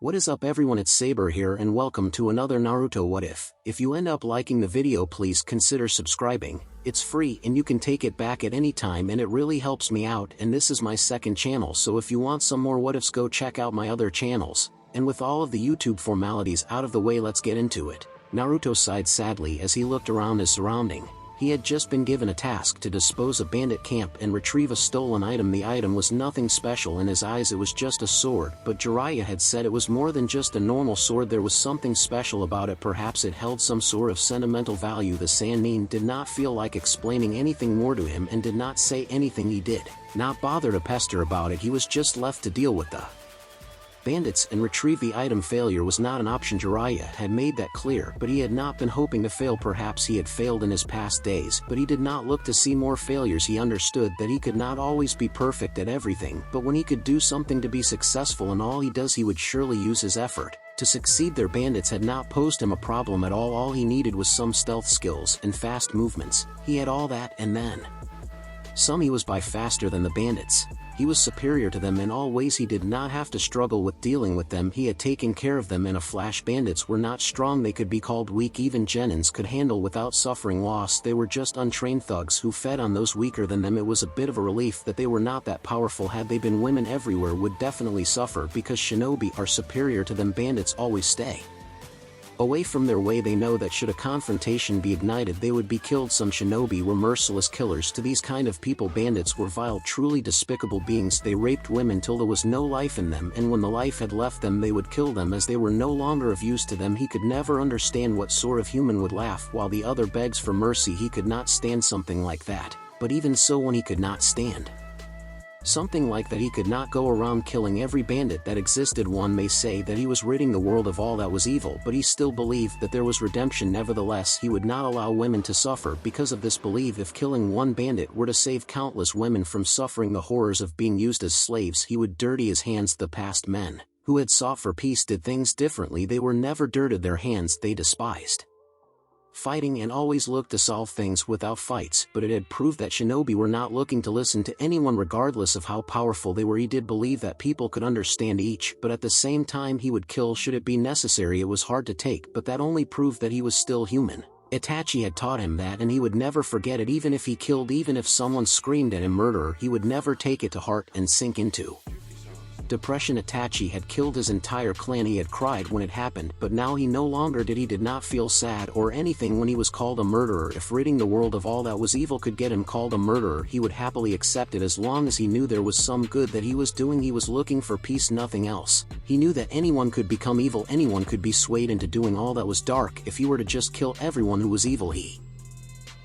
What is up everyone, it's Saber here and welcome to another Naruto What If. If you end up liking the video, please consider subscribing. It's free and you can take it back at any time and it really helps me out, and this is my second channel, so if you want some more what ifs, go check out my other channels. And with all of the YouTube formalities out of the way, let's get into it. Naruto sighed sadly as he looked around his surrounding. He had just been given a task to dispose a bandit camp and retrieve a stolen item. The item was nothing special in his eyes, it was just a sword, but Jiraiya had said it was more than just a normal sword. There was something special about it, perhaps it held some sort of sentimental value. The Sannin did not feel like explaining anything more to him and did not say anything. He did not bother to pester about it, he was just left to deal with the bandits and retrieve the item. Failure was not an option, Jiraiya had made that clear, but he had not been hoping to fail. Perhaps he had failed in his past days, but he did not look to see more failures. He understood that he could not always be perfect at everything, but when he could do something to be successful in all he does, he would surely use his effort to succeed. Their bandits had not posed him a problem at all he needed was some stealth skills and fast movements. He had all that and then some. He was by faster than the bandits. He was superior to them in all ways. He did not have to struggle with dealing with them. He had taken care of them in a flash. Bandits were not strong, they could be called weak. Even genins could handle without suffering loss. They were just untrained thugs who fed on those weaker than them. It was a bit of a relief that they were not that powerful. Had they been, women everywhere would definitely suffer because shinobi are superior to them. Bandits always stay away from their way. They know that should a confrontation be ignited, they would be killed. Some shinobi were merciless killers. To these kind of people, bandits were vile, truly despicable beings. They raped women till there was no life in them, and when the life had left them they would kill them as they were no longer of use to them. He could never understand what sort of human would laugh while the other begs for mercy. He could not stand something like that. But even so, when he could not stand something like that, he could not go around killing every bandit that existed. One may say that he was ridding the world of all that was evil, but he still believed that there was redemption. Nevertheless, he would not allow women to suffer because of this belief. If killing one bandit were to save countless women from suffering the horrors of being used as slaves, he would dirty his hands. The past men who had sought for peace did things differently. They were never dirted their hands. They despised fighting and always looked to solve things without fights, but it had proved that shinobi were not looking to listen to anyone regardless of how powerful they were. He did believe that people could understand each, but at the same time he would kill should it be necessary. It was hard to take, but that only proved that he was still human. Itachi had taught him that, and he would never forget it. Even if he killed, even if someone screamed at him murderer, he would never take it to heart and sink into depression. Itachi had killed his entire clan. He had cried when it happened, but now he no longer did. He did not feel sad or anything when he was called a murderer. If ridding the world of all that was evil could get him called a murderer, he would happily accept it as long as he knew there was some good that he was doing. He was looking for peace, nothing else. He knew that anyone could become evil, anyone could be swayed into doing all that was dark. If he were to just kill everyone who was evil, he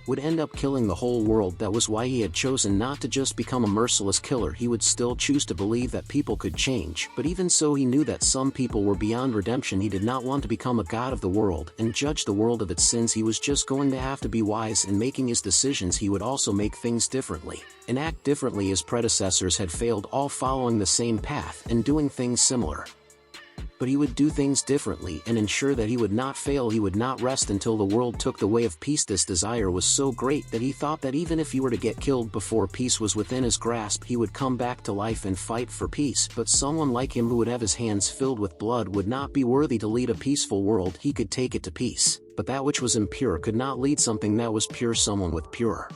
would end up killing the whole world. That was why he had chosen not to just become a merciless killer. He would still choose to believe that people could change, but even so he knew that some people were beyond redemption. He did not want to become a god of the world and judge the world of its sins. He was just going to have to be wise in making his decisions. He would also make things differently and act differently. His predecessors had failed, all following the same path and doing things similar, but he would do things differently and ensure that he would not fail. He would not rest until the world took the way of peace. This desire was so great that he thought that even if he were to get killed before peace was within his grasp, he would come back to life and fight for peace. But someone like him who would have his hands filled with blood would not be worthy to lead a peaceful world. He could take it to peace, but that which was impure could not lead something that was pure. Someone with pure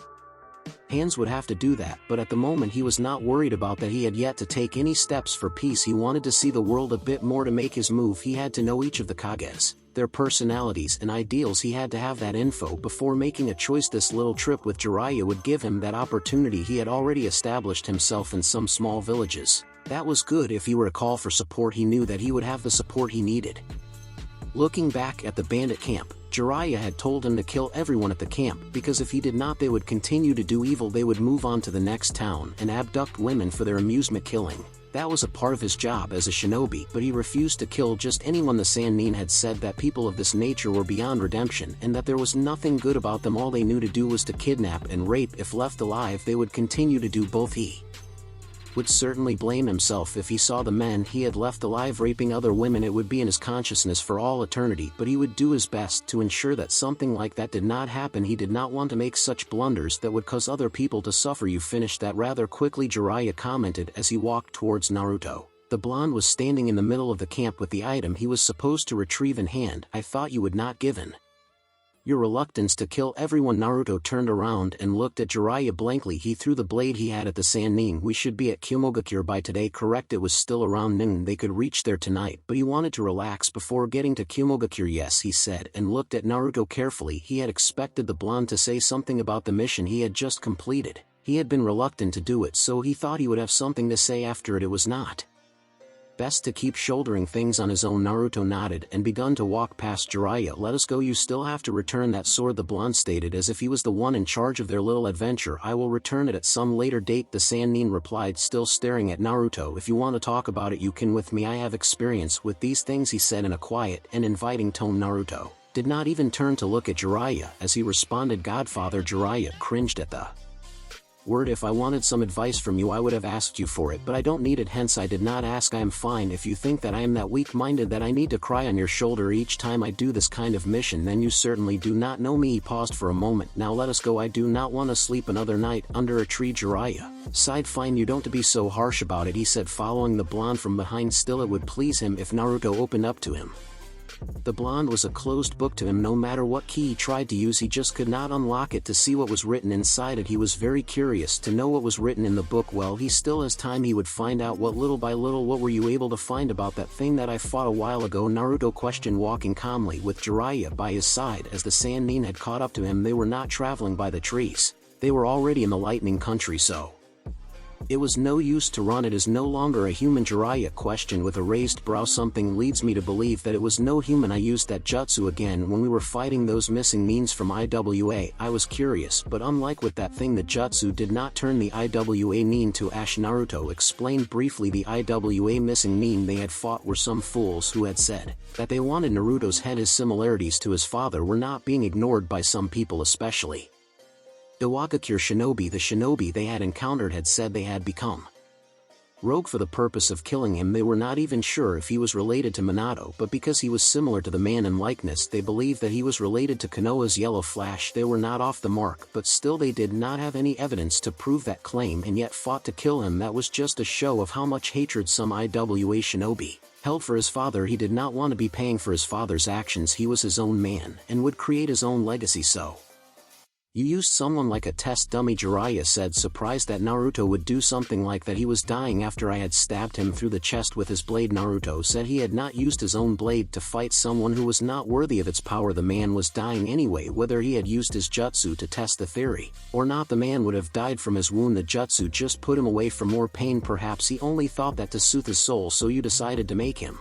hands would have to do that, but at the moment he was not worried about that. He had yet to take any steps for peace. He wanted to see the world a bit more. To make his move, he had to know each of the Kages, their personalities and ideals. He had to have that info before making a choice. This little trip with Jiraiya would give him that opportunity. He had already established himself in some small villages. That was good. If he were to call for support, he knew that he would have the support he needed. Looking back at the bandit camp, Jiraiya had told him to kill everyone at the camp, because if he did not they would continue to do evil. They would move on to the next town and abduct women for their amusement. Killing, that was a part of his job as a shinobi, but he refused to kill just anyone. The Sannin had said that people of this nature were beyond redemption and that there was nothing good about them. All they knew to do was to kidnap and rape. If left alive, they would continue to do both. He would certainly blame himself if he saw the men he had left alive raping other women. It would be in his consciousness for all eternity, but he would do his best to ensure that something like that did not happen. He did not want to make such blunders that would cause other people to suffer. You finished that rather quickly, Jiraiya commented as he walked towards Naruto. The blonde was standing in the middle of the camp with the item he was supposed to retrieve in hand. I thought you would not give in. Your reluctance to kill everyone. Naruto turned around and looked at Jiraiya blankly. He threw the blade he had at the Sannin. We should be at Kyomogakure by today, correct? It was still around noon. They could reach there tonight, but he wanted to relax before getting to Kyomogakure. Yes, he said, and looked at Naruto carefully. He had expected the blonde to say something about the mission he had just completed. He had been reluctant to do it, so he thought he would have something to say after it. It was not best to keep shouldering things on his own. Naruto nodded and begun to walk past Jiraiya. Let us go. You still have to return that sword, the blonde stated as if he was the one in charge of their little adventure. I will return it at some later date, the Sannin replied, still staring at Naruto. If you want to talk about it, you can with me. I have experience with these things, he said in a quiet and inviting tone. Naruto did not even turn to look at Jiraiya as he responded. Godfather. Jiraiya cringed at the word. If I wanted some advice from you, I would have asked you for it, but I don't need it, hence I did not ask. I am fine. If you think that I am that weak-minded that I need to cry on your shoulder each time I do this kind of mission, then you certainly do not know me. He paused for a moment. Now let us go. I do not want to sleep another night under a tree. Jiraiya sighed. Fine, you don't to be so harsh about it, he said, following the blonde from behind. Still, it would please him if Naruto opened up to him. The blonde was a closed book to him. No matter what key he tried to use, he just could not unlock it to see what was written inside it. He was very curious to know what was written in the book. Well, he still has time. He would find out what little by little. What were you able to find about that thing that I fought a while ago? Naruto questioned, walking calmly with Jiraiya by his side as the Sannin had caught up to him. They were not traveling by the trees. They were already in the lightning country, so it was no use to run. It is no longer a human. Jiraiya questioned with a raised brow. Something leads me to believe that it was no human. I used that jutsu again when we were fighting those missing means from IWA. I was curious, but unlike with that thing, the jutsu did not turn the IWA nin to ash. Naruto explained briefly. The IWA missing nin they had fought were some fools who had said that they wanted Naruto's head. His similarities to his father were not being ignored by some people, especially Iwagakure shinobi. The shinobi they had encountered had said they had become rogue for the purpose of killing him. They were not even sure if he was related to Minato, but because he was similar to the man in likeness, they believed that he was related to Konoha's Yellow Flash. They were not off the mark, but still they did not have any evidence to prove that claim and yet fought to kill him. That was just a show of how much hatred some IWA shinobi held for his father. He did not want to be paying for his father's actions. He was his own man and would create his own legacy. So you used someone like a test dummy, Jiraiya said, surprised that Naruto would do something like that. He was dying after I had stabbed him through the chest with his blade. Naruto said he had not used his own blade to fight someone who was not worthy of its power. The man was dying anyway. Whether he had used his jutsu to test the theory or not, the man would have died from his wound. The jutsu just put him away for more pain. Perhaps he only thought that to soothe his soul, so you decided to make him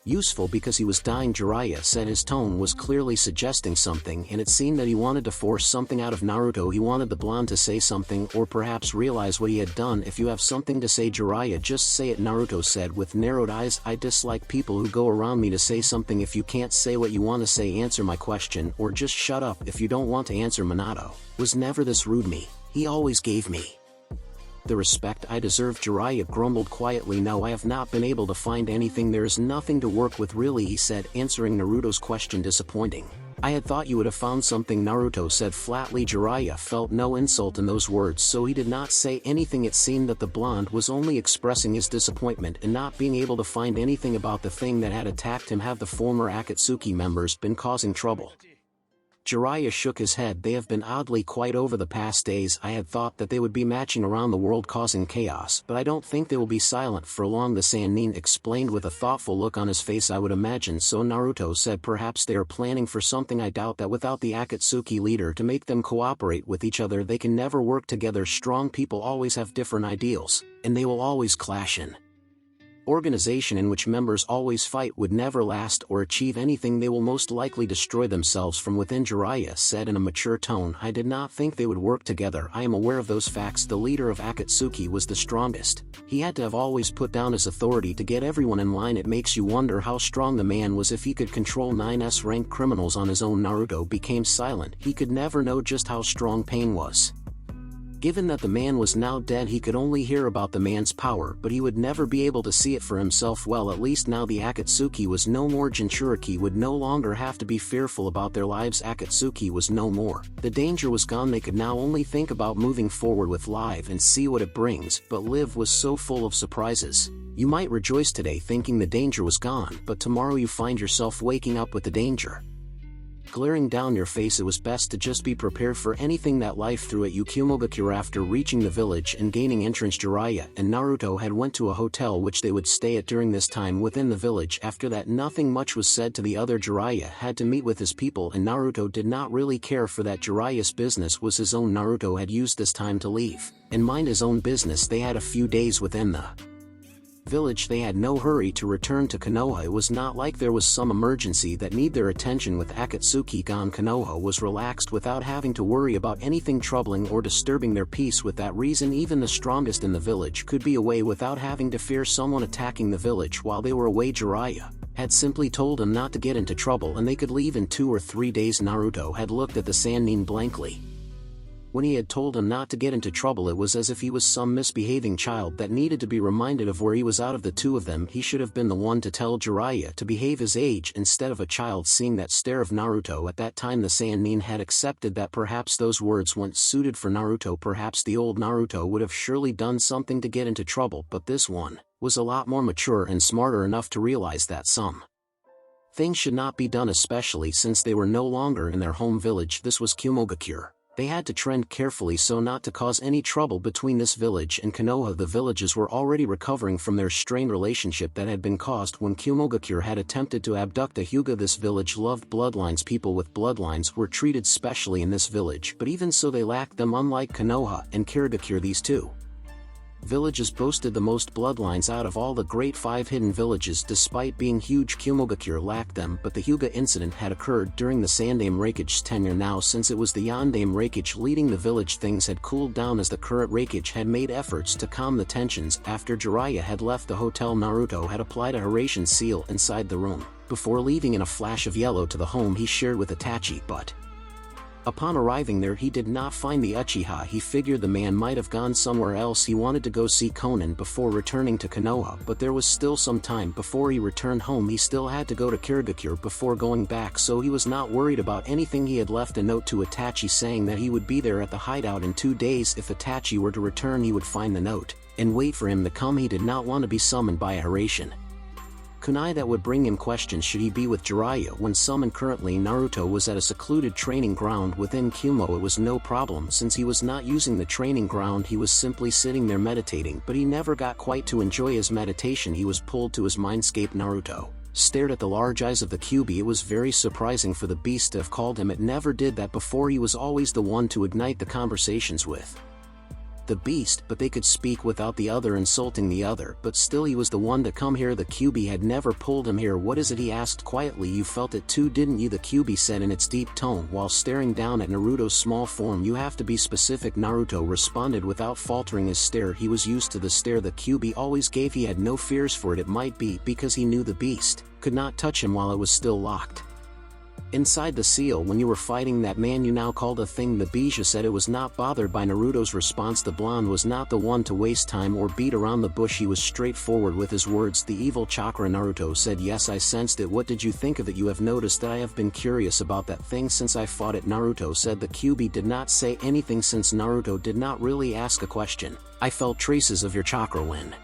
useful because he was dying. Jiraiya said his tone was clearly suggesting something, and it seemed that he wanted to force something out of Naruto. He wanted the blonde to say something or perhaps realize what he had done. If you have something to say, Jiraiya, just say it, Naruto said with narrowed eyes. I dislike people who go around me to say something. If you can't say what you want to say, answer my question or just shut up. If you don't want to answer, Minato was never this rude. He always gave me the respect I deserve. Jiraiya grumbled quietly. No, I have not been able to find anything. There is nothing to work with, really, he said, answering Naruto's question. Disappointing. I had thought you would have found something, Naruto said flatly. Jiraiya felt no insult in those words, so he did not say anything. It seemed that the blonde was only expressing his disappointment in not being able to find anything about the thing that had attacked him. Have the former Akatsuki members been causing trouble? Jiraiya shook his head. They have been oddly quiet over the past days. I had thought that they would be marching around the world causing chaos, but I don't think they will be silent for long, the Sannin explained with a thoughtful look on his face. I would imagine so, Naruto said. Perhaps they are planning for something. I doubt that without the Akatsuki leader to make them cooperate with each other, they can never work together. Strong people always have different ideals, and they will always clash. In organization in which members always fight would never last or achieve anything. They will most likely destroy themselves from within, Jiraiya said in a mature tone. I did not think they would work together. I am aware of those facts. The leader of Akatsuki was the strongest. He had to have always put down his authority to get everyone in line. It makes you wonder how strong the man was if he could control 9S rank criminals on his own. Naruto became silent. He could never know just how strong Pain was. Given that the man was now dead, he could only hear about the man's power, but he would never be able to see it for himself. Well, at least now the Akatsuki was no more. Jinchuriki would no longer have to be fearful about their lives. Akatsuki was no more. The danger was gone. They could now only think about moving forward with life and see what it brings, but live was so full of surprises. You might rejoice today thinking the danger was gone, but tomorrow you find yourself waking up with the danger glaring down your face. It was best to just be prepared for anything that life threw at you. Kumogakure. After reaching the village and gaining entrance, Jiraiya and Naruto had went to a hotel which they would stay at during this time within the village. After that, nothing much was said to the other. Jiraiya had to meet with his people and Naruto did not really care for that. Jiraiya's business was his own. Naruto had used this time to leave and mind his own business. They had a few days within the village. They had no hurry to return to Konoha. It was not like there was some emergency that need their attention. With Akatsuki gone, Konoha was relaxed without having to worry about anything troubling or disturbing their peace. With that reason, even the strongest in the village could be away without having to fear someone attacking the village while they were away. Jiraiya had simply told him not to get into trouble and they could leave in 2 or 3 days. Naruto had looked at the Sannin blankly. When he had told him not to get into trouble, it was as if he was some misbehaving child that needed to be reminded of where he was. Out of the two of them, he should have been the one to tell Jiraiya to behave his age instead of a child. Seeing that stare of Naruto at that time, the Sannin had accepted that perhaps those words weren't suited for Naruto. Perhaps the old Naruto would have surely done something to get into trouble, but this one was a lot more mature and smarter enough to realize that some things should not be done, especially since they were no longer in their home village. This was Kumogakure. They had to tread carefully so not to cause any trouble between this village and Konoha. The villages were already recovering from their strained relationship that had been caused when Kumogakure had attempted to abduct a Hyuga. This village loved bloodlines. People with bloodlines were treated specially in this village, but even so they lacked them. Unlike Konoha and Kirigakure, these two villages boasted the most bloodlines out of all the great 5 hidden villages. Despite being huge, Kumogakure lacked them, but the Hyuga incident had occurred during the Sandaime Raikage's tenure. Now, since it was the Yondaime Raikage leading the village, things had cooled down as the current Raikage had made efforts to calm the tensions. After Jiraiya had left the hotel, Naruto had applied a Hiraishin seal inside the room before leaving in a flash of yellow to the home he shared with Itachi, but upon arriving there he did not find the Uchiha. He figured the man might have gone somewhere else. He wanted to go see Konan before returning to Konoha, but there was still some time before he returned home. He still had to go to Kirigakure before going back, so he was not worried about anything. He had left a note to Itachi saying that he would be there at the hideout in 2 days. If Itachi were to return, he would find the note and wait for him to come. He did not want to be summoned by a Hiraishin kunai that would bring him questions should he be with Jiraiya when summoned. Currently, Naruto was at a secluded training ground within Kumo. It was no problem since he was not using the training ground. He was simply sitting there meditating, but he never got quite to enjoy his meditation. He was pulled to his mindscape. Naruto stared at the large eyes of the Kyuubi. It was very surprising for the beast to have called him. It never did that before. He was always the one to ignite the conversations with the beast, but they could speak without the other insulting the other, but still he was the one to come here. The Kyuubi had never pulled him here. What is it? He asked quietly. You felt it too, didn't you? The Kyuubi said in its deep tone while staring down at Naruto's small form. You have to be specific, Naruto responded without faltering his stare. He was used to the stare the Kyuubi always gave. He had no fears for it. It might be because he knew the beast could not touch him while it was still locked inside the seal. When you were fighting that man you now called a thing, the Bijou said. It was not bothered by Naruto's response. The blonde was not the one to waste time or beat around the bush. He was straightforward with his words. The evil chakra. Naruto said. Yes, I sensed it. What did you think of it? You have noticed that I have been curious about that thing since I fought it, Naruto said. The Kyuubi did not say anything since Naruto did not really ask a question. I felt traces of your chakra when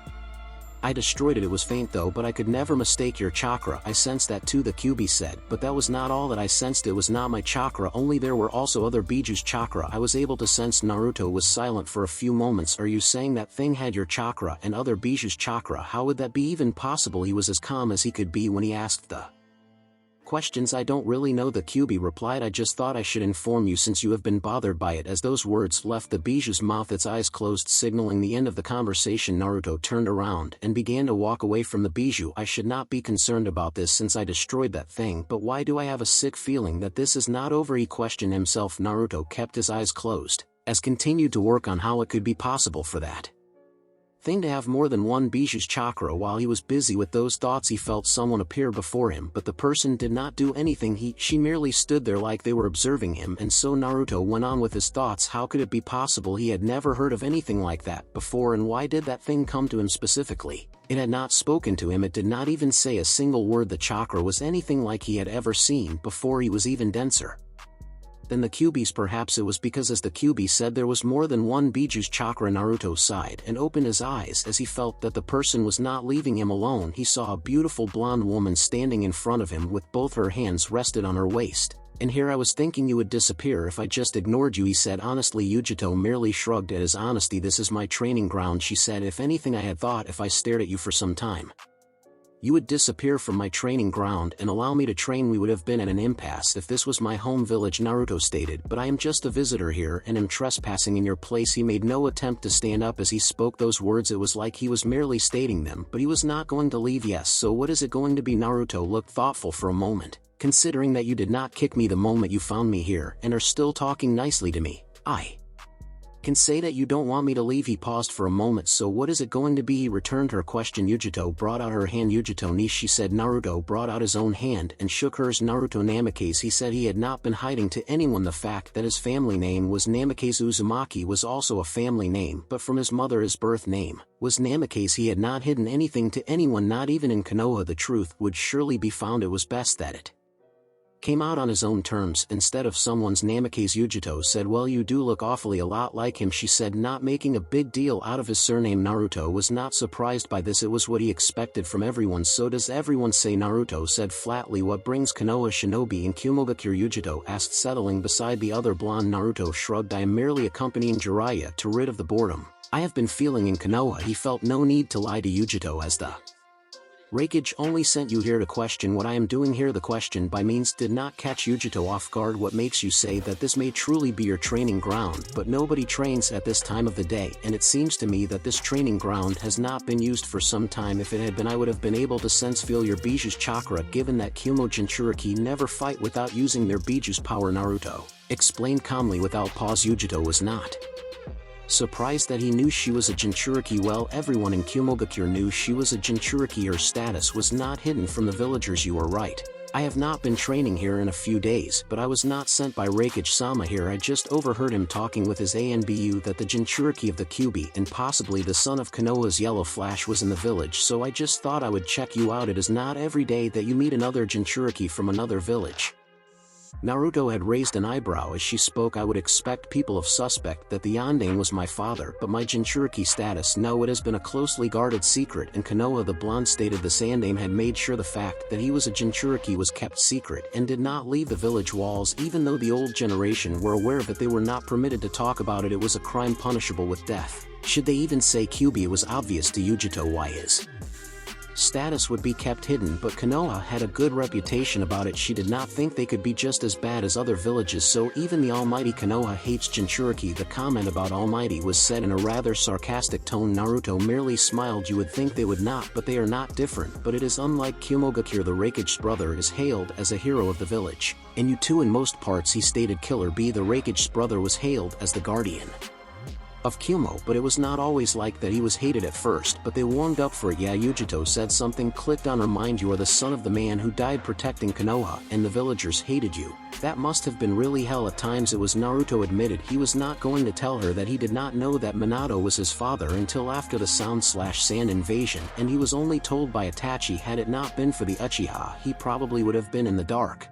I destroyed it. It was faint though, but I could never mistake your chakra. I sensed that too, the Kyuubi said, but that was not all that I sensed. It was not my chakra only, there were also other Bijou's chakra I was able to sense. Naruto was silent for a few moments. Are you saying that thing had your chakra and other Bijou's chakra? How would that be even possible? He was as calm as he could be when he asked the questions. I don't really know, the Kyuubi replied. I just thought I should inform you since you have been bothered by it. As those words left the Bijou's mouth, its eyes closed, signaling the end of the conversation. Naruto turned around and began to walk away from the Bijou. I should not be concerned about this since I destroyed that thing, but why do I have a sick feeling that this is not over? He questioned himself. Naruto kept his eyes closed, as continued to work on how it could be possible for that thing to have more than one Biju's chakra. While he was busy with those thoughts, he felt someone appear before him, but the person did not do anything. She merely stood there like they were observing him, and so Naruto went on with his thoughts. How could it be possible? He had never heard of anything like that before, and why did that thing come to him specifically? It had not spoken to him, it did not even say a single word. The chakra was anything like he had ever seen before. He was even denser than the Kyuubi's. Perhaps it was because, as the Kyuubi said, there was more than one Biju's chakra. Naruto sighed and opened his eyes as he felt that the person was not leaving him alone. He saw a beautiful blonde woman standing in front of him with both her hands rested on her waist. "And here I was thinking you would disappear if I just ignored you," he said honestly. Yujito merely shrugged at his honesty. "This is my training ground," she said. "If anything, I had thought if I stared at you for some time, you would disappear from my training ground and allow me to train. We would have been at an impasse if this was my home village," Naruto stated. "But I am just a visitor here and am trespassing in your place." He made no attempt to stand up as he spoke those words. It was like he was merely stating them, but he was not going to leave. "Yes, so what is it going to be?" Naruto looked thoughtful for a moment. "Considering that you did not kick me the moment you found me here and are still talking nicely to me, I can say that you don't want me to leave." He paused for a moment. "So what is it going to be?" he returned her question. Yujito brought out her hand. "Yujito ni," she said. Naruto brought out his own hand and shook hers. "Naruto Namikaze," he said. He had not been hiding to anyone the fact that his family name was Namikaze. Uzumaki was also a family name, but from his mother his birth name was Namikaze. He had not hidden anything to anyone, not even in Konoha. The truth would surely be found. It was best that it came out on his own terms instead of someone's. "Namikaze," Yujito said. "Well, you do look awfully a lot like him," she said, not making a big deal out of his surname. Naruto was not surprised by this. It was what he expected from everyone. "So does everyone say?" Naruto said flatly. "What brings Konoha shinobi in Kumogakure?" Yujito asked, settling beside the other blonde. Naruto shrugged. "I am merely accompanying Jiraiya to rid of the boredom I have been feeling in Konoha." He felt no need to lie to Yujito, as the Hokage only sent you here to question what I am doing here. The question by means did not catch Yujito off guard. "What makes you say that this may truly be your training ground? But nobody trains at this time of the day, and it seems to me that this training ground has not been used for some time. If it had been, I would have been able to feel your Biju's chakra. Given that Kumo Jinchuriki never fight without using their Biju's power," Naruto explained calmly without pause. Yujito was not surprised that he knew she was a Jinchuriki. Well, everyone in Kumogakure knew she was a Jinchuriki. Her status was not hidden from the villagers. "You are right. I have not been training here in a few days, but I was not sent by Hokage-sama here. I just overheard him talking with his ANBU that the Jinchuriki of the Kyuubi and possibly the son of Konoha's Yellow Flash was in the village, so I just thought I would check you out. It is not every day that you meet another Jinchuriki from another village." Naruto had raised an eyebrow as she spoke. "I would expect people of suspect that the Yondaime was my father, but my Jinchuriki status, no, it has been a closely guarded secret in Konoha." The blonde stated. The Sandaime had made sure the fact that he was a Jinchuriki was kept secret and did not leave the village walls. Even though the old generation were aware of it, they were not permitted to talk about it. It was a crime punishable with death. Should they even say Kyuubi? It was obvious to Yujito why his status would be kept hidden, but Konoha had a good reputation about it. She did not think they could be just as bad as other villages, so even the almighty Konoha hates Jinchuriki. The comment about almighty was said in a rather sarcastic tone. Naruto merely smiled. "You would think they would not, but they are not different. But it is unlike Kumogakure. The Hokage's brother is hailed as a hero of the village, and you too in most parts," he stated. Killer B. The Hokage's brother was hailed as the guardian of Kumo, but it was not always like that. He was hated at first, but they warmed up for it. "Yeah," Yujito said. Something clicked on her mind. "You are the son of the man who died protecting Konoha, and the villagers hated you. That must have been really hell at times." It was. Naruto admitted he was not going to tell her that he did not know that Minato was his father until after the Sound/Sand invasion, and he was only told by Itachi. Had it not been for the Uchiha, he probably would have been in the dark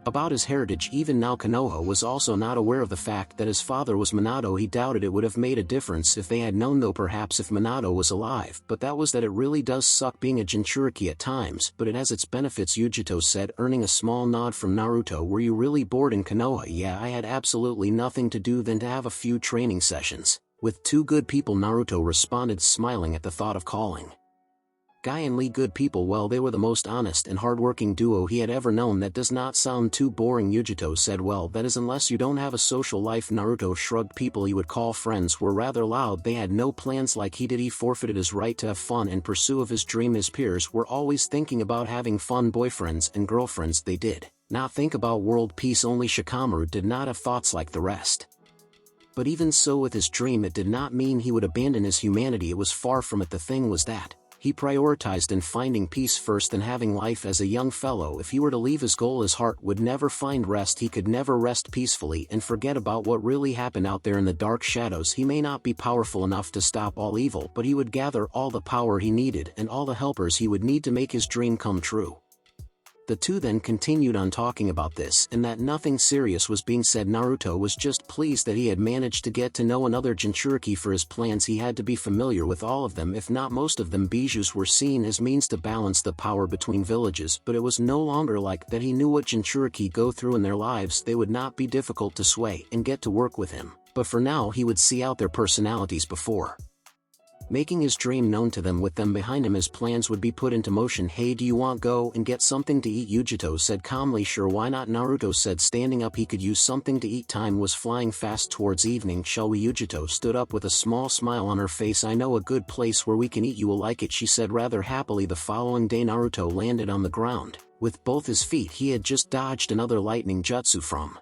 about his heritage. Even now Konoha was also not aware of the fact that his father was Minato. He doubted it would have made a difference if they had known, though perhaps if Minato was alive, but that was that it really does suck being a Jinchuriki at times, but it has its benefits, Yujito said, earning a small nod from Naruto. "Were you really bored in Konoha?" "Yeah, I had absolutely nothing to do than to have a few training sessions with two good people," Naruto responded, smiling at the thought of calling Guy and Lee good people. "Well, they were the most honest and hardworking duo he had ever known." "That does not sound too boring," Yujito said. "Well, that is unless you don't have a social life." Naruto shrugged. "People he would call friends were rather loud. They had no plans like he did. He forfeited his right to have fun and pursue of his dream. His peers were always thinking about having fun boyfriends and girlfriends. They did not think about world peace. Only Shikamaru did not have thoughts like the rest But even so, with his dream, it did not mean he would abandon his humanity. It was far from it. The thing was that he prioritized in finding peace first and having life as a young fellow. If he were to leave his goal, his heart would never find rest. He could never rest peacefully and forget about what really happened out there in the dark shadows. He may not be powerful enough to stop all evil, but he would gather all the power he needed and all the helpers he would need to make his dream come true. The two then continued on talking about this and that nothing serious was being said. Naruto was just pleased that he had managed to get to know another Jinchuriki. For his plans, he had to be familiar with all of them, if not most of them. Bijus were seen as means to balance the power between villages, but it was no longer like that. He knew what Jinchuriki go through in their lives. They would not be difficult to sway and get to work with him, but for now he would see out their personalities before making his dream known to them. With them behind him, his plans would be put into motion. Hey, do you want go and get something to eat? Yujito said calmly. Sure, why not? Naruto said, standing up. He could use something to eat. Time was flying fast towards evening. Shall we? Yujito stood up with a small smile on her face. I know a good place where we can eat. You will like it, she said rather happily. The following day, Naruto landed on the ground. With both his feet, he had just dodged another lightning jutsu from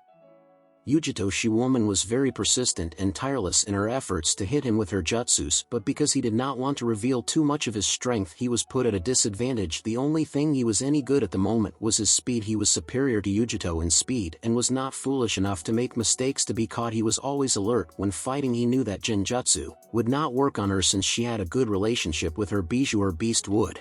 Yujito. She woman was very persistent and tireless in her efforts to hit him with her jutsus, but because he did not want to reveal too much of his strength, he was put at a disadvantage. The only thing he was any good at the moment was his speed. He was superior to Yujito in speed and was not foolish enough to make mistakes to be caught. He was always alert when fighting. He knew that Genjutsu would not work on her since she had a good relationship with her Bijou. Her beast would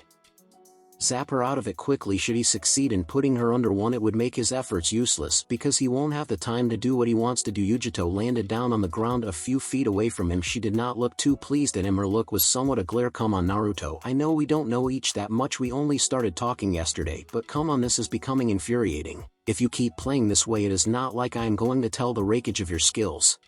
zap her out of it quickly. Should he succeed in putting her under one, it would make his efforts useless because he won't have the time to do what he wants to do. Yujito landed down on the ground a few feet away from him. She did not look too pleased at him. Her look was somewhat a glare. Come on, Naruto, I know we don't know each that much. We only started talking yesterday, but come on, this is becoming infuriating. If you keep playing this way, it is not like I am going to tell the Raikage of your skills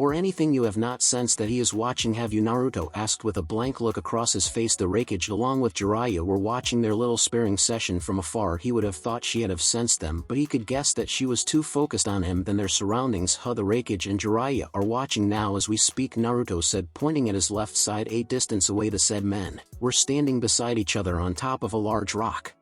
or anything. You have not sensed that he is watching, have you? Naruto asked with a blank look across his face. The Raikage along with Jiraiya were watching their little sparring session from afar. He would have thought she had have sensed them, but he could guess that she was too focused on him than their surroundings. The Raikage and Jiraiya are watching now as we speak, Naruto said, pointing at his left side. A distance away, the said men were standing beside each other on top of a large rock.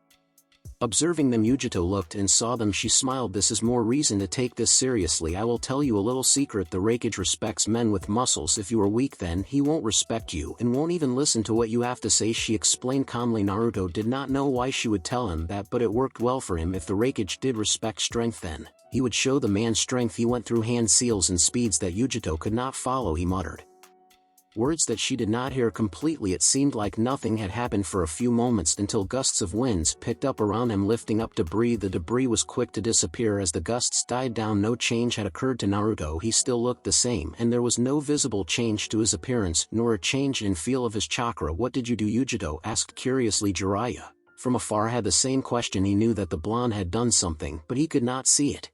Observing them, Yujito looked and saw them. She smiled. This is more reason to take this seriously. I will tell you a little secret. The Raikage respects men with muscles. If you are weak, then he won't respect you and won't even listen to what you have to say, she explained calmly. Naruto did not know why she would tell him that, but it worked well for him. If the Raikage did respect strength, then he would show the man strength. He went through hand seals and speeds that Yujito could not follow. He muttered words that she did not hear completely. It seemed like nothing had happened for a few moments until gusts of winds picked up around him, lifting up debris. The debris was quick to disappear as the gusts died down. No change had occurred to Naruto. He still looked the same, and there was no visible change to his appearance, nor a change in feel of his chakra. What did you do? Yujito asked curiously. Jiraiya, from afar, had the same question. He knew that the blonde had done something, but he could not see it.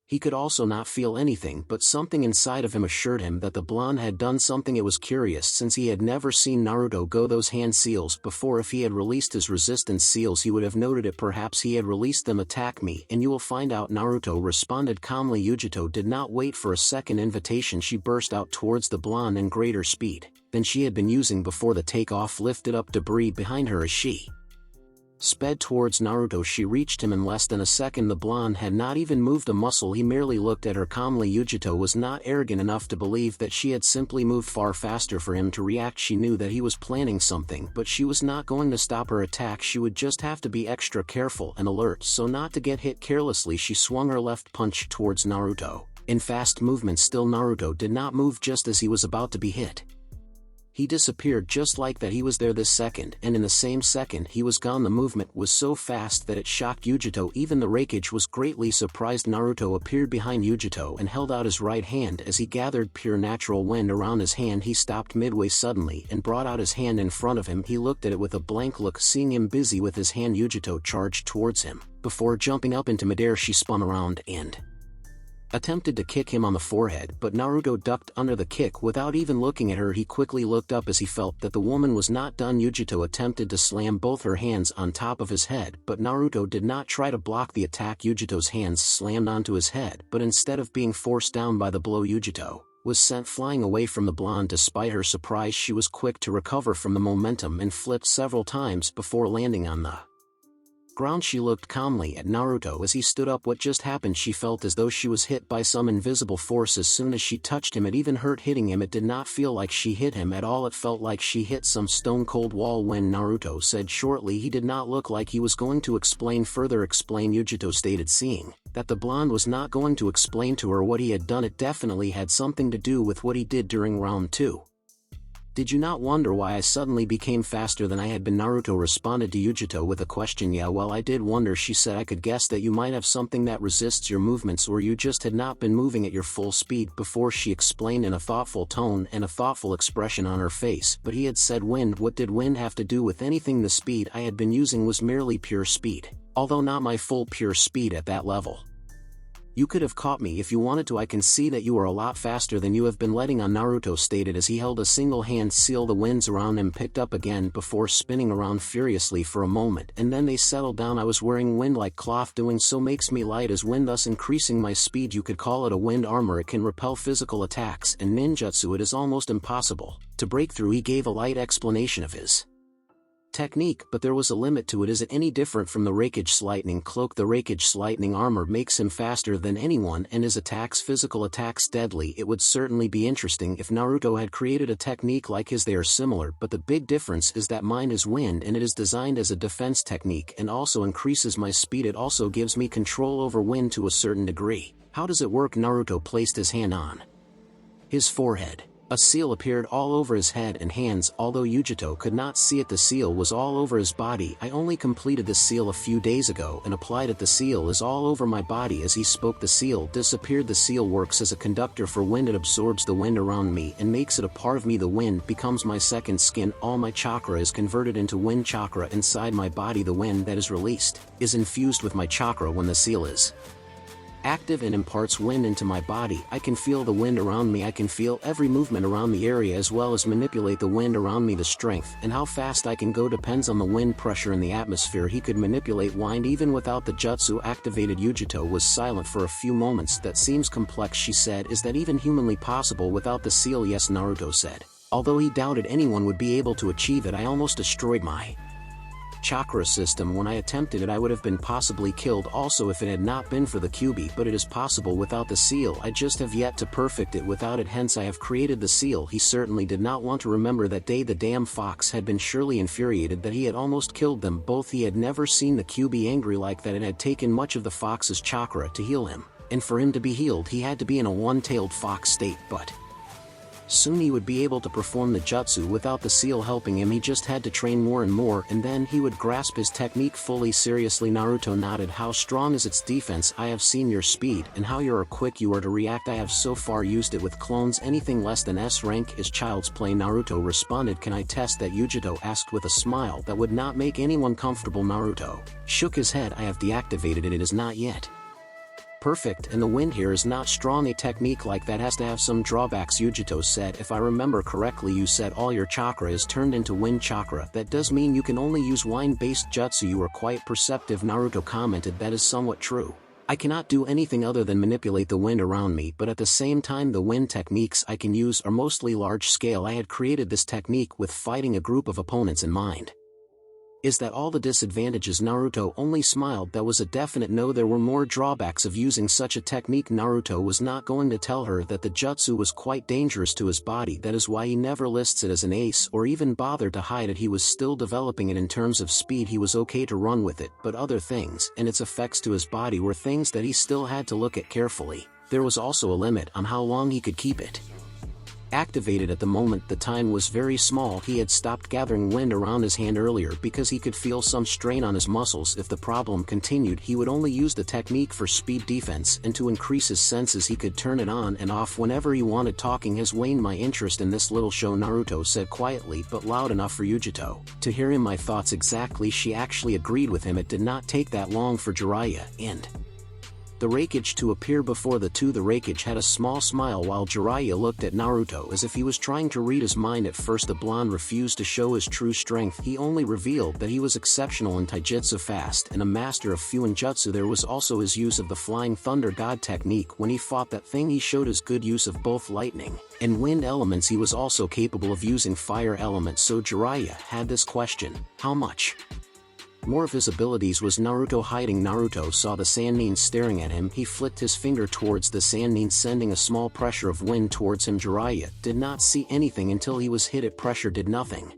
He could also not feel anything, but something inside of him assured him that the blonde had done something. It was curious since he had never seen Naruto go those hand seals before. If he had released his resistance seals, he would have noted it. Perhaps he had released them. Attack me and you will find out, Naruto responded calmly. Yujito did not wait for a second invitation. She burst out towards the blonde in greater speed than she had been using before the takeoff, lifted up debris behind her as she sped towards Naruto. She reached him in less than a second. The blonde had not even moved a muscle. He merely looked at her calmly. Yujito was not arrogant enough to believe that she had simply moved far faster for him to react. She knew that he was planning something, but she was not going to stop her attack. She would just have to be extra careful and alert so not to get hit carelessly. She swung her left punch towards Naruto. In fast movement, still Naruto did not move. Just as he was about to be hit, he disappeared just like that. He was there this second, and in the same second he was gone. The movement was so fast that it shocked Yujito. Even the Raikage was greatly surprised. Naruto appeared behind Yujito and held out his right hand. As he gathered pure natural wind around his hand, he stopped midway suddenly and brought out his hand in front of him. He looked at it with a blank look. Seeing him busy with his hand, Yujito charged towards him. Before jumping up into midair, she spun around and attempted to kick him on the forehead, but Naruto ducked under the kick without even looking at her. He quickly looked up as he felt that the woman was not done. Yujito attempted to slam both her hands on top of his head, but Naruto did not try to block the attack. Yujito's hands slammed onto his head, but instead of being forced down by the blow, Yujito was sent flying away from the blonde. Despite her surprise, she was quick to recover from the momentum and flipped several times before landing on the ground. She looked calmly at Naruto as he stood up. What just happened? She felt as though she was hit by some invisible force. As soon as she touched him, it even hurt hitting him. It did not feel like she hit him at all. It felt like she hit some stone-cold wall. When Naruto said shortly, he did not look like he was going to explain further. Yujito stated, seeing that the blonde was not going to explain to her what he had done. It definitely had something to do with what he did during round 2. Did you not wonder why I suddenly became faster than I had been? Naruto responded to Yujito with a question. Yeah, well, I did wonder, she said. I could guess that you might have something that resists your movements, or you just had not been moving at your full speed before, she explained in a thoughtful tone and a thoughtful expression on her face. But he had said wind. What did wind have to do with anything? The speed I had been using was merely pure speed, although not my full pure speed at that level. You could have caught me if you wanted to. I can see that you are a lot faster than you have been letting on, Naruto stated as he held a single hand seal. The winds around him picked up again before spinning around furiously for a moment, and then they settled down. I was wearing wind like cloth. Doing so makes me light as wind, thus increasing my speed. You could call it a wind armor. It can repel physical attacks and ninjutsu. It is almost impossible to break through. He gave a light explanation of his technique, but there was a limit to it. Is it any different from the Raikage Lightning Cloak? The Raikage Lightning armor makes him faster than anyone, and his physical attacks deadly. It would certainly be interesting if Naruto had created a technique like his. They are similar, but the big difference is that mine is wind and it is designed as a defense technique and also increases my speed. It also gives me control over wind to a certain degree. How does it work? Naruto placed his hand on his forehead. A seal appeared all over his head and hands. Although Yujito could not see it, the seal was all over his body. I only completed this seal a few days ago and applied it. The seal is all over my body. As he spoke, the seal disappeared. The seal works as a conductor for wind. It absorbs the wind around me and makes it a part of me. The wind becomes my second skin. All my chakra is converted into wind chakra inside my body. The wind that is released is infused with my chakra when the seal is active and imparts wind into my body. I can feel the wind around me. I can feel every movement around the area as well as manipulate the wind around me. The strength and how fast I can go depends on the wind pressure in the atmosphere. He could manipulate wind even without the jutsu activated. Yujito was silent for a few moments. That seems complex, she said. Is that even humanly possible without the seal? Yes, Naruto said. Although he doubted anyone would be able to achieve it. I almost destroyed my chakra system when I attempted it. I would have been possibly killed also if it had not been for the Kyuubi, but it is possible without the seal. I just have yet to perfect it without it, hence I have created the seal. He certainly did not want to remember that day. The damn fox had been surely infuriated that he had almost killed them both. He had never seen the Kyuubi angry like that. It had taken much of the fox's chakra to heal him, and for him to be healed he had to be in a one-tailed fox state, but soon he would be able to perform the jutsu without the seal helping him. He just had to train more and more, and then he would grasp his technique fully. Seriously, Naruto nodded. How strong is its defense? I have seen your speed and how quick you are to react. I have so far used it with clones. Anything less than S rank is child's play, Naruto responded. Can I test that? Yujito asked with a smile that would not make anyone comfortable. Naruto shook his head. I have deactivated it. It is not yet perfect, and the wind here is not strong. A technique like that has to have some drawbacks, Yujito said. If I remember correctly, you said all your chakra is turned into wind chakra. That does mean you can only use wind-based jutsu. You are quite perceptive, Naruto commented. That is somewhat true. I cannot do anything other than manipulate the wind around me, but at the same time the wind techniques I can use are mostly large scale. I had created this technique with fighting a group of opponents in mind. Is that all the disadvantages? Naruto only smiled. That was a definite no. There were more drawbacks of using such a technique. Naruto was not going to tell her that the jutsu was quite dangerous to his body. That is why he never lists it as an ace or even bothered to hide it. He was still developing it. In terms of speed he was okay to run with it, but other things and its effects to his body were things that he still had to look at carefully. There was also a limit on how long he could keep it activated. At the moment the time was very small. He had stopped gathering wind around his hand earlier because he could feel some strain on his muscles. If the problem continued he would only use the technique for speed defense, and to increase his senses he could turn it on and off whenever he wanted. Talking has waned my interest in this little show, Naruto said quietly but loud enough for Yujito to hear him. My thoughts exactly. She actually agreed with him. It did not take that long for Jiraiya and the Raikage to appear before the two. The Raikage had a small smile while Jiraiya looked at Naruto as if he was trying to read his mind. At first the blonde refused to show his true strength. He only revealed that he was exceptional in taijutsu, fast and a master of Fuin jutsu. There was also his use of the Flying Thunder God technique. When he fought that thing he showed his good use of both lightning and wind elements. He was also capable of using fire elements. So Jiraiya had this question: how much More of his abilities was Naruto hiding. Naruto saw the Sannin staring at him. He flicked his finger towards the Sannin, sending a small pressure of wind towards him. Jiraiya did not see anything until he was hit. It pressure did nothing.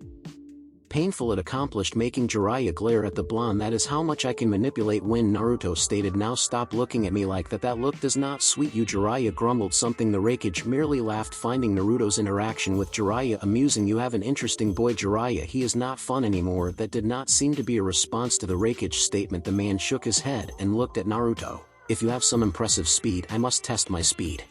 Painful, it accomplished, making Jiraiya glare at the blonde. That is how much I can manipulate wind, Naruto stated. Now stop looking at me like that. That look does not suit you. Jiraiya grumbled something. The Hokage merely laughed, finding Naruto's interaction with Jiraiya amusing. You have an interesting boy, Jiraiya. He is not fun anymore. That did not seem to be a response to the Hokage statement. The man shook his head and looked at Naruto. If you have some impressive speed, I must test my speed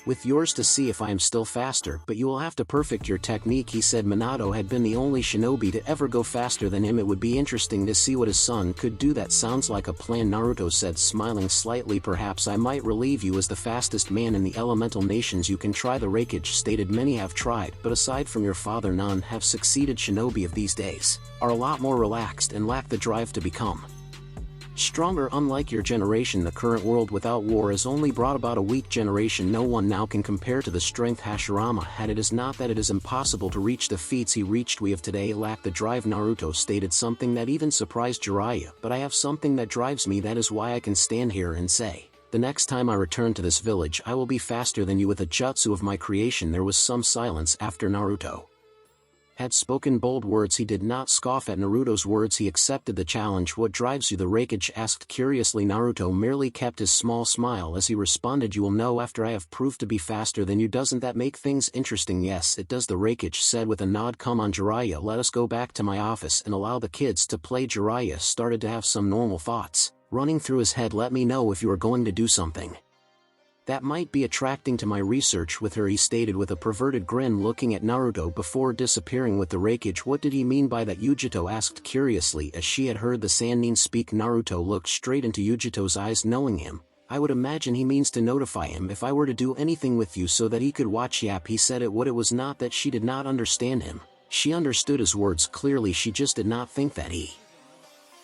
with yours to see if I am still faster, but you will have to perfect your technique, he said. Minato had been the only shinobi to ever go faster than him. It would be interesting to see what his son could do. That sounds like a plan, Naruto said, smiling slightly. Perhaps I might relieve you as the fastest man in the elemental nations. You can try, the Hokage stated. Many have tried, but aside from your father, none have succeeded. Shinobi of these days are a lot more relaxed and lack the drive to become stronger. Unlike your generation, the current world without war has only brought about a weak generation. No one now can compare to the strength Hashirama had. It is not that it is impossible to reach the feats he reached. We of today lack the drive, Naruto stated, something that even surprised Jiraiya. But I have something that drives me. That is why I can stand here and say, the next time I return to this village, I will be faster than you with a jutsu of my creation. There was some silence after Naruto had spoken bold words. He did not scoff at Naruto's words. He accepted the challenge. What drives you, the Hokage asked curiously. Naruto merely kept his small smile as he responded, you will know after I have proved to be faster than you. Doesn't that make things interesting? Yes, it does, the Hokage said with a nod. Come on, Jiraiya, let us go back to my office and allow the kids to play. Jiraiya started to have some normal thoughts running through his head. Let me know if you are going to do something that might be attracting to my research with her, he stated with a perverted grin, looking at Naruto before disappearing with the Hokage. What did he mean by that? Yujito asked curiously as she had heard the Sannin speak. Naruto looked straight into Yujito's eyes. Knowing him, I would imagine he means to notify him if I were to do anything with you so that he could watch. Yap, he said it. What? It was not that she did not understand him. She understood his words clearly. She just did not think that he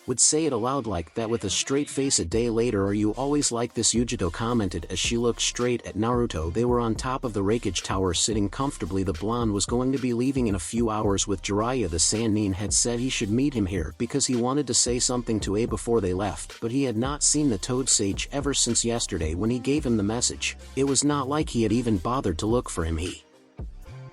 would say it aloud like that with a straight face. A day later. Are you always like this? Yujito commented as she looked straight at Naruto. They were on top of the Hokage tower, sitting comfortably. The blonde was going to be leaving in a few hours with Jiraiya. The Sannin had said he should meet him here because he wanted to say something to A before they left, but he had not seen the Toad Sage ever since yesterday when he gave him the message. It was not like he had even bothered to look for him. He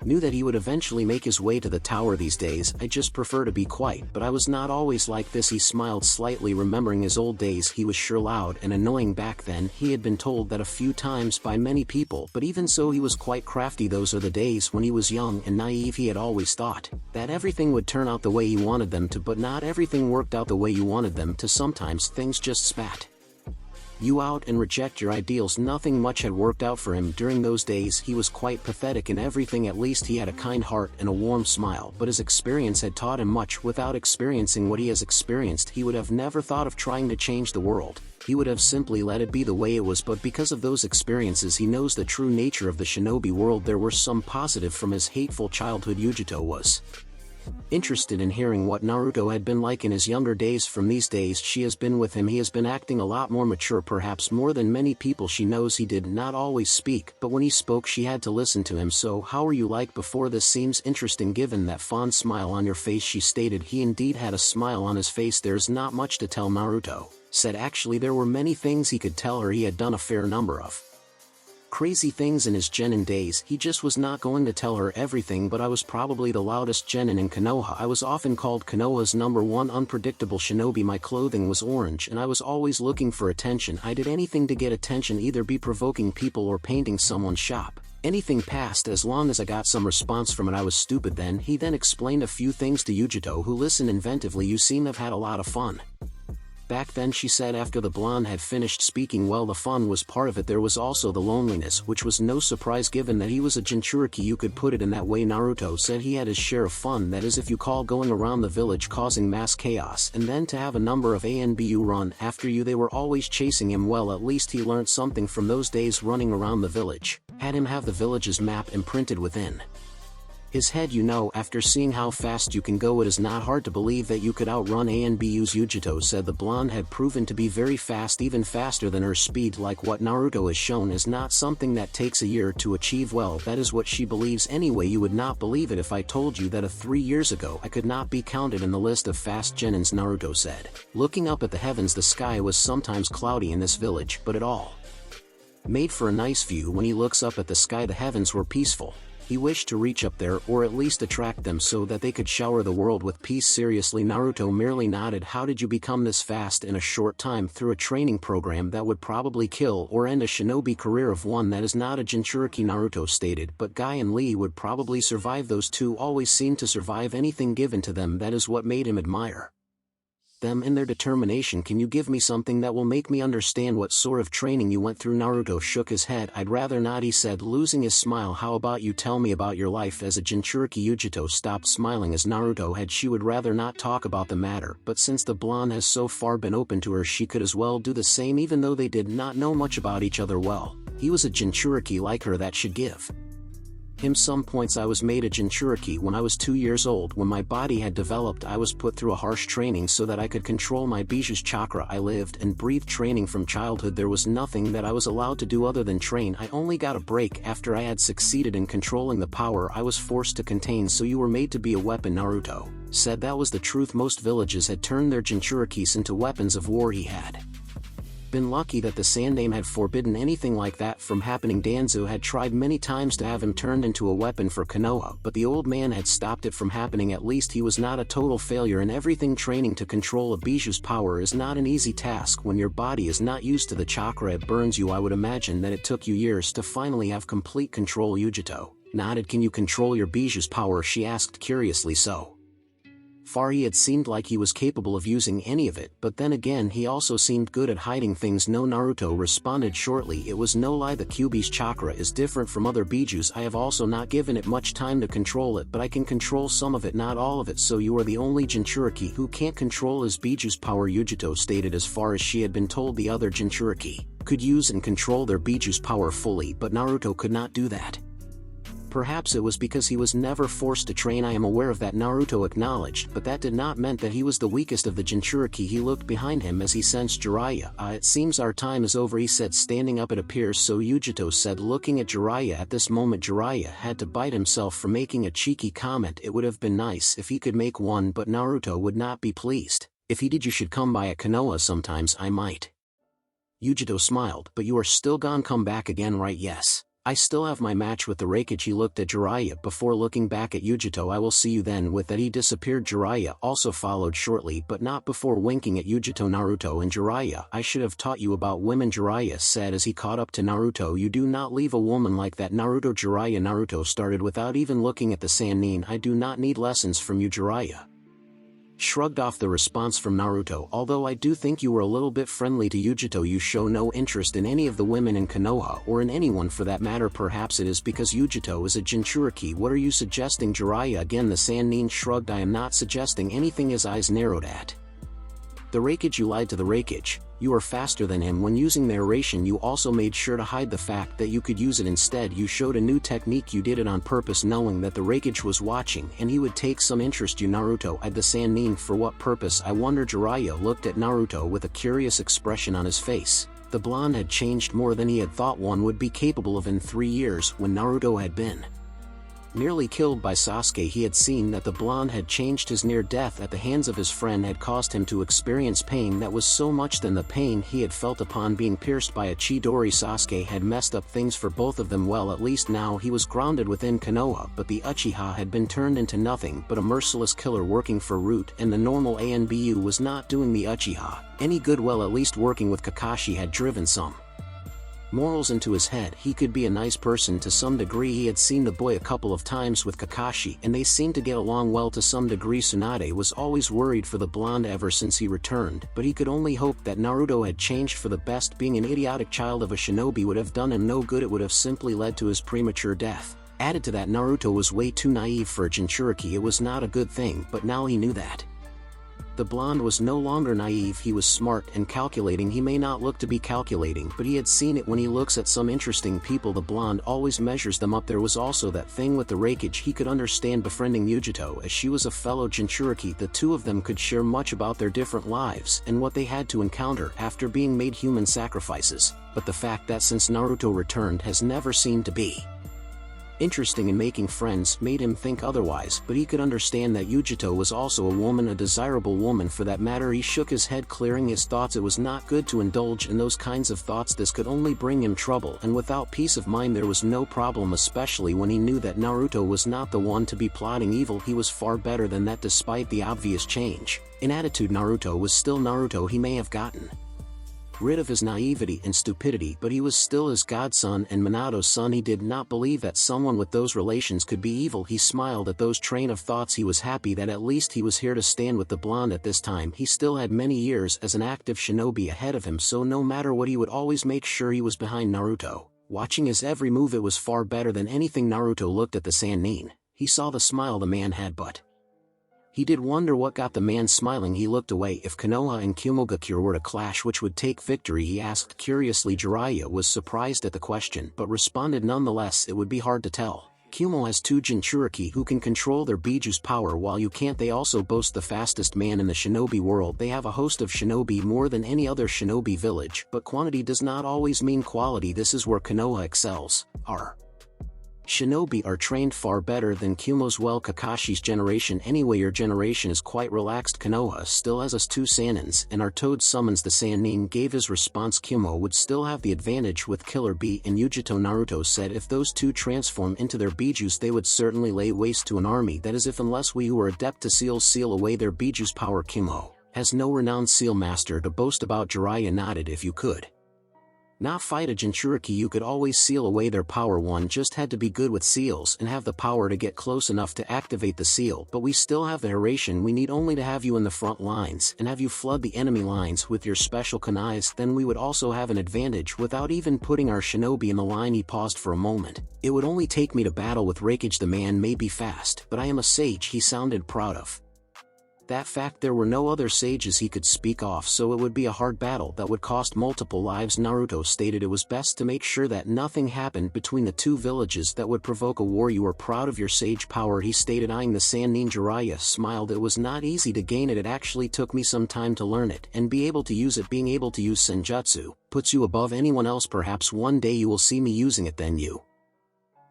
knew that he would eventually make his way to the tower. These days I just prefer to be quiet, but I was not always like this. He smiled slightly, remembering his old days. He was sure loud and annoying back then. He had been told that a few times by many people, but even so he was quite crafty. Those are the days when he was young and naive. He had always thought that everything would turn out the way he wanted them to, but not everything worked out the way you wanted them to. Sometimes things just spat you out and reject your ideals. Nothing much had worked out for him during those days. He was quite pathetic in everything. At least he had a kind heart and a warm smile, but his experience had taught him much. Without experiencing what he has experienced, he would have never thought of trying to change the world. He would have simply let it be the way it was, but because of those experiences he knows the true nature of the shinobi world. There were some positive from his hateful childhood. Yujito was interested in hearing what Naruto had been like in his younger days. From these days she has been with him, he has been acting a lot more mature, perhaps more than many people. She knows he did not always speak, but when he spoke she had to listen to him. So how were you like before this? Seems interesting given that fond smile on your face, she stated. He indeed had a smile on his face. There's not much to tell, Naruto said. Actually there were many things he could tell her. He had done a fair number of crazy things in his genin days. He just was not going to tell her everything. But I was probably the loudest genin in Konoha. I was often called Konoha's #1 unpredictable shinobi. My clothing was orange and I was always looking for attention. I did anything to get attention, either be provoking people or painting someone's shop. Anything passed as long as I got some response from it. I was stupid then. He then explained a few things to Yujito, who listened inventively. You seem to have had a lot of fun back then, she said after the blonde had finished speaking. Well, the fun was part of it. There was also the loneliness, which was no surprise given that he was a Jinchuriki. You could put it in that way. Naruto said he had his share of fun, that is if you call going around the village causing mass chaos and then to have a number of ANBU run after you. They were always chasing him. Well, at least he learned something from those days running around the village. Had him have the village's map imprinted within His head, you know, after seeing how fast you can go, it is not hard to believe that you could outrun ANBU's Yujito said. The blonde had proven to be very fast, even faster than her speed. Like what Naruto has shown is not something that takes a year to achieve. Well, that is what she believes anyway. You would not believe it if I told you that 3 years ago I could not be counted in the list of fast genins, Naruto said. Looking up at the heavens, the sky was sometimes cloudy in this village, but it all made for a nice view. When he looks up at the sky, the heavens were peaceful. He wished to reach up there, or at least attract them, so that they could shower the world with peace. Seriously, Naruto merely nodded. How did you become this fast in a short time? Through a training program that would probably kill or end a shinobi career of one that is not a Jinchuriki, Naruto stated. But Guy and Lee would probably survive. Those two always seemed to survive anything given to them. That is what made him admire them and their determination. Can you give me something that will make me understand what sort of training you went through? Naruto shook his head. I'd rather not, he said, losing his smile. How about you tell me about your life as a Jinchuriki? Yujito stopped smiling as Naruto had. She would rather not talk about the matter, but since the blonde has so far been open to her, she could as well do the same. Even though they did not know much about each other well, he was a Jinchuriki like her. That should give him some points. I was made a Jinchuriki when I was 2 years old. When my body had developed, I was put through a harsh training so that I could control my Biju's chakra. I lived and breathed training from childhood. There was nothing that I was allowed to do other than train. I only got a break after I had succeeded in controlling the power I was forced to contain. So you were made to be a weapon, Naruto said. That was the truth. Most villages had turned their Jinchurikis into weapons of war. He had been lucky that the Sandaime had forbidden anything like that from happening. Danzo had tried many times to have him turned into a weapon for Konoha, but the old man had stopped it from happening. At least he was not a total failure in everything. Training to control a Biju's power is not an easy task when your body is not used to the chakra. It burns you. I would imagine that it took you years to finally have complete control. Yujito nodded. Can you control your Biju's power? She asked curiously. So far he had seemed like he was capable of using any of it, but then again he also seemed good at hiding things. No, Naruto responded shortly. It was no lie. The Kyuubi's chakra is different from other Bijus. I have also not given it much time to control it, but I can control some of it, not all of it. So you are the only Jinchuriki who can't control his Biju's power, Yujito stated. As far as she had been told, the other Jinchuriki could use and control their Biju's power fully, but Naruto could not do that. Perhaps it was because he was never forced to train. I am aware of that, Naruto acknowledged, but that did not mean that he was the weakest of the Jinchuriki. He looked behind him as he sensed Jiraiya. It seems our time is over, he said, standing up. It appears so, Yujito said, looking at Jiraiya. At this moment Jiraiya had to bite himself for making a cheeky comment. It would have been nice if he could make one, but Naruto would not be pleased. If he did, you should come by at Konoha sometimes. I might. Yujito smiled. But you are still gone? Come back again, right? Yes. I still have my match with the Raikage. He looked at Jiraiya before looking back at Yujito. I will see you then. With that he disappeared. Jiraiya also followed shortly, but not before winking at Yujito. Naruto and Jiraiya, I should have taught you about women, Jiraiya said as he caught up to Naruto. You do not leave a woman like that, Naruto. Naruto started without even looking at the Sannin. I do not need lessons from you, Jiraiya shrugged off the response from Naruto. Although I do think you were a little bit friendly to Yujito. You show no interest in any of the women in Konoha, or in anyone for that matter. Perhaps it is because Yujito is a Jinchuriki. What are you suggesting, Jiraiya? Again the Sannin shrugged. I am not suggesting anything. His eyes narrowed at the Raikage. You lied to the Raikage. You are faster than him. When using narration you also made sure to hide the fact that you could use it. Instead you showed a new technique. You did it on purpose, knowing that the Raikage was watching and he would take some interest. You, Naruto eyed the Sannin. For what purpose, I wonder? Jiraiya looked at Naruto with a curious expression on his face. The blonde had changed more than he had thought one would be capable of. In 3 years, when Naruto had been nearly killed by Sasuke, he had seen that the blonde had changed. His near death at the hands of his friend had caused him to experience pain that was so much than the pain he had felt upon being pierced by a Chidori. Sasuke had messed up things for both of them. Well, at least now he was grounded within Konoha, but the Uchiha had been turned into nothing but a merciless killer working for Root, and the normal ANBU was not doing the Uchiha any good. Well, at least working with Kakashi had driven some morals into his head. He could be a nice person to some degree. He had seen the boy a couple of times with Kakashi and they seemed to get along well to some degree. Tsunade was always worried for the blonde ever since he returned, but he could only hope that Naruto had changed for the best. Being an idiotic child of a shinobi would have done him no good. It would have simply led to his premature death. Added to that, Naruto was way too naive for a Jinchuriki. It was not a good thing, but now he knew that The blonde was no longer naive, he was smart and calculating. He may not look to be calculating, but he had seen it when he looks at some interesting people. The blonde always measures them up. There was also that thing with the rakeage. He could understand befriending Yujito as she was a fellow Jinchuriki. The two of them could share much about their different lives and what they had to encounter after being made human sacrifices, but the fact that since Naruto returned has never seemed to be interesting in making friends made him think otherwise. But he could understand that Yujito was also a woman, a desirable woman for that matter. He shook his head, clearing his thoughts. It was not good to indulge in those kinds of thoughts. This could only bring him trouble, and without peace of mind there was no problem, especially when he knew that Naruto was not the one to be plotting evil. He was far better than that. Despite the obvious change in attitude, Naruto was still Naruto. He may have gotten rid of his naivety and stupidity, but he was still his godson and Minato's son. He did not believe that someone with those relations could be evil. He smiled at those train of thoughts. He was happy that at least he was here to stand with the blonde at this time. He still had many years as an active shinobi ahead of him, so no matter what he would always make sure he was behind Naruto, watching his every move. It was far better than anything. Naruto looked at the Sannin. He saw the smile the man had, but he did wonder what got the man smiling. He looked away. If Konoha and Kumogakure were to clash, which would take victory? He asked curiously. Jiraiya was surprised at the question, but responded nonetheless. It would be hard to tell. Kumo has two Jinchuriki who can control their Biju's power while you can't. They also boast the fastest man in the shinobi world. They have a host of shinobi, more than any other shinobi village, but quantity does not always mean quality. This is where Konoha excels. Our shinobi are trained far better than Kumo's. Well, Kakashi's generation anyway. Your generation is quite relaxed. Konoha still has us two Sannins, and our Toad summons the Sannin. Gave his response. Kumo would still have the advantage with Killer Bee and Yujito. Naruto said if those two transform into their Bijus they would certainly lay waste to an army. That is, if unless we who are adept to seals seal away their Biju's power. Kumo has no renowned seal master to boast about. Jiraiya nodded. If you could not fight a Jinchuriki you could always seal away their power. One just had to be good with seals and have the power to get close enough to activate the seal. But we still have the Hiraishin. We need only to have you in the front lines and have you flood the enemy lines with your special kunais. Then we would also have an advantage without even putting our shinobi in the line. He paused for a moment. It would only take me to battle with Raikage. The man may be fast, but I am a sage. He sounded proud of that fact. There were no other sages he could speak of, so it would be a hard battle that would cost multiple lives. Naruto stated it was best to make sure that nothing happened between the two villages that would provoke a war. You are proud of your sage power, he stated, eyeing the Sannin. Jiraiya smiled. It was not easy to gain it. It actually took me some time to learn it and be able to use it. Being able to use senjutsu puts you above anyone else. Perhaps one day you will see me using it, then you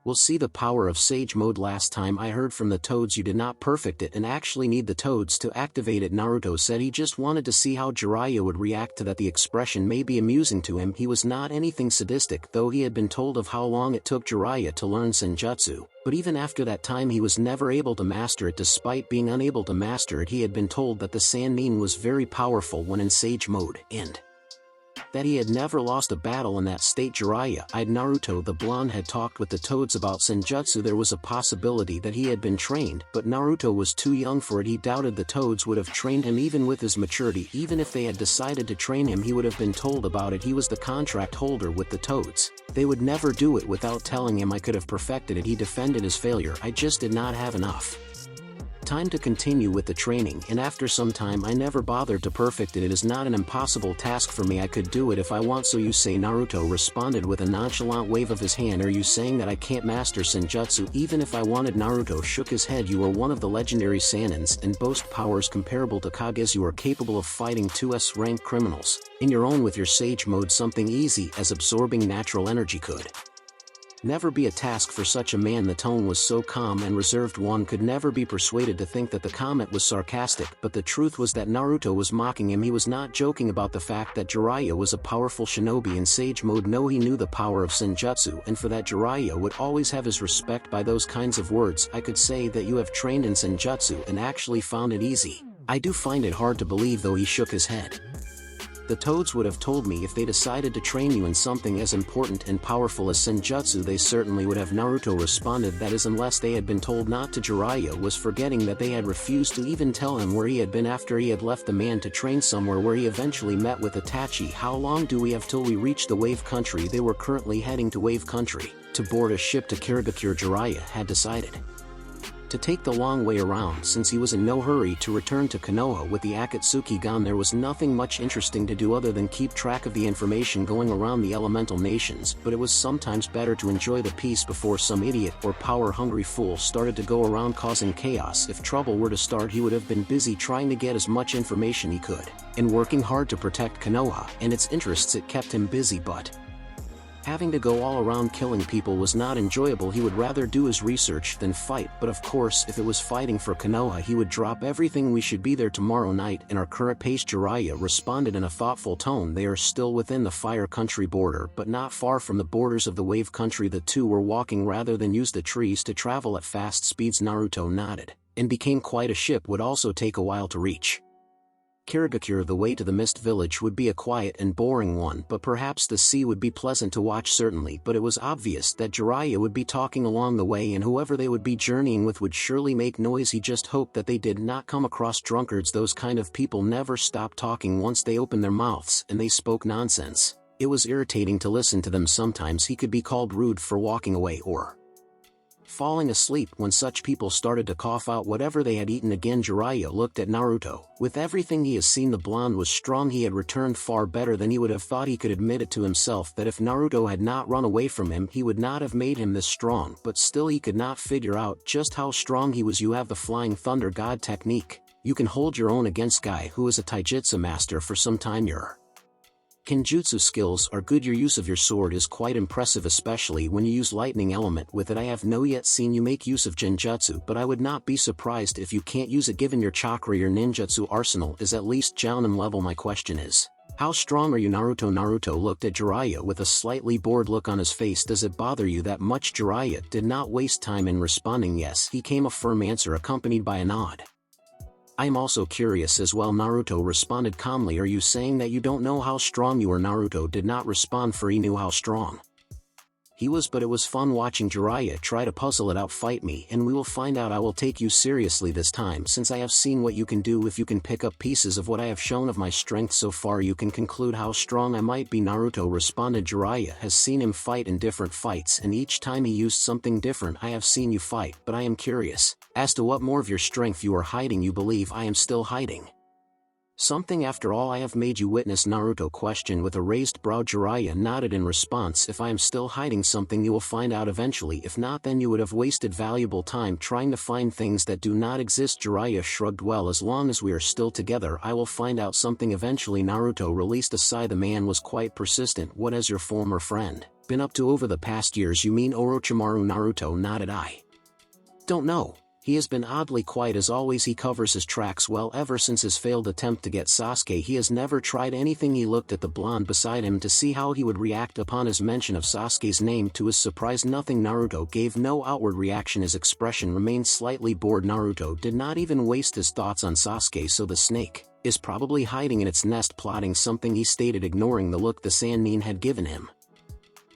will see the power of Sage Mode. Last time I heard from the Toads you did not perfect it and actually need the Toads to activate it. Naruto said he just wanted to see how Jiraiya would react to that. The expression may be amusing to him. He was not anything sadistic, though he had been told of how long it took Jiraiya to learn senjutsu, but even after that time he was never able to master it. Despite being unable to master it, he had been told that the Sannin was very powerful when in Sage Mode, and that he had never lost a battle in that state. Jiraiya eyed Naruto. The blonde had talked with the Toads about senjutsu. There was a possibility that he had been trained, but Naruto was too young for it. He doubted the Toads would have trained him even with his maturity. Even if they had decided to train him he would have been told about it. He was the contract holder with the Toads. They would never do it without telling him. I could have perfected it. He defended his failure. I just did not have enough time to continue with the training, and after some time I never bothered to perfect it. It is not an impossible task for me. I could do it if I want. So you say? Naruto responded with a nonchalant wave of his hand. Are you saying that I can't master senjutsu even if I wanted? Naruto shook his head. You are one of the legendary Sannins and boast powers comparable to Kages. You are capable of fighting 2S rank criminals in your own with your Sage Mode. Something easy as absorbing natural energy could never be a task for such a man. The tone was so calm and reserved one could never be persuaded to think that the comment was sarcastic, but the truth was that Naruto was mocking him. He was not joking about the fact that Jiraiya was a powerful shinobi in Sage Mode. No, he knew the power of senjutsu, and for that Jiraiya would always have his respect. By those kinds of words I could say that you have trained in senjutsu and actually found it easy. I do find it hard to believe, though. He shook his head. The Toads would have told me if they decided to train you in something as important and powerful as senjutsu. They certainly would have. Naruto responded. That is, unless they had been told not to. Jiraiya was forgetting that they had refused to even tell him where he had been after he had left the man to train somewhere where he eventually met with Itachi. How long do we have till we reach the Wave Country? They were currently heading to Wave Country to board a ship to Kirigakure. Jiraiya had decided to take the long way around since he was in no hurry to return to Konoha. With the Akatsuki gone, there was nothing much interesting to do other than keep track of the information going around the elemental nations, but it was sometimes better to enjoy the peace before some idiot or power-hungry fool started to go around causing chaos. If trouble were to start, he would have been busy trying to get as much information he could, and working hard to protect Konoha and its interests. It kept him busy, but having to go all around killing people was not enjoyable. He would rather do his research than fight, but of course if it was fighting for Konoha he would drop everything. We should be there tomorrow night in our current pace. Jiraiya responded in a thoughtful tone. They are still within the Fire Country border, but not far from the borders of the Wave Country. The two were walking rather than use the trees to travel at fast speeds. Naruto nodded, and became quite a ship would also take a while to reach Kirigakure. The way to the Mist Village would be a quiet and boring one, but perhaps the sea would be pleasant to watch. Certainly, but it was obvious that Jiraiya would be talking along the way, and whoever they would be journeying with would surely make noise. He just hoped that they did not come across drunkards. Those kind of people never stop talking once they open their mouths, and they spoke nonsense. It was irritating to listen to them. Sometimes he could be called rude for walking away or falling asleep when such people started to cough out whatever they had eaten. Again Jiraiya looked at Naruto. With everything he has seen, the blonde was strong. He had returned far better than he would have thought. He could admit it to himself that if Naruto had not run away from him he would not have made him this strong, but still he could not figure out just how strong he was. You have the Flying Thunder God technique. You can hold your own against guy who is a taijutsu master for some time. Your Kenjutsu skills are good. Your use of your sword is quite impressive, especially when you use lightning element with it. I have no yet seen you make use of genjutsu, but I would not be surprised if you can't use it given your chakra. Your ninjutsu arsenal is at least Jounin level. My question is, how strong are you? Naruto looked at Jiraiya with a slightly bored look on his face. Does it bother you that much? Jiraiya did not waste time in responding. Yes, he came a firm answer accompanied by a nod. I am also curious as well. Naruto responded calmly. Are you saying that you don't know how strong you are? Naruto did not respond, for he knew how strong he was, but it was fun watching Jiraiya try to puzzle it out. Fight me and we will find out. I will take you seriously this time, since I have seen what you can do. If you can pick up pieces of what I have shown of my strength so far, you can conclude how strong I might be. Naruto responded. Jiraiya has seen him fight in different fights, and each time he used something different. I have seen you fight, but I am curious as to what more of your strength you are hiding. You believe I am still hiding something after all I have made you witness? Naruto questioned with a raised brow. Jiraiya nodded in response. If I am still hiding something, you will find out eventually. If not, then you would have wasted valuable time trying to find things that do not exist. Jiraiya shrugged. Well, as long as we are still together, I will find out something eventually. Naruto released a sigh. The man was quite persistent. What has your former friend been up to over the past years? You mean Orochimaru? Naruto nodded. I don't know. He has been oddly quiet as always. He covers his tracks well. Ever since his failed attempt to get Sasuke, he has never tried anything. He looked at the blonde beside him to see how he would react upon his mention of Sasuke's name. To his surprise, nothing. Naruto gave no outward reaction. His expression remained slightly bored. Naruto did not even waste his thoughts on Sasuke. So the snake is probably hiding in its nest plotting something, he stated, ignoring the look the Sannin had given him.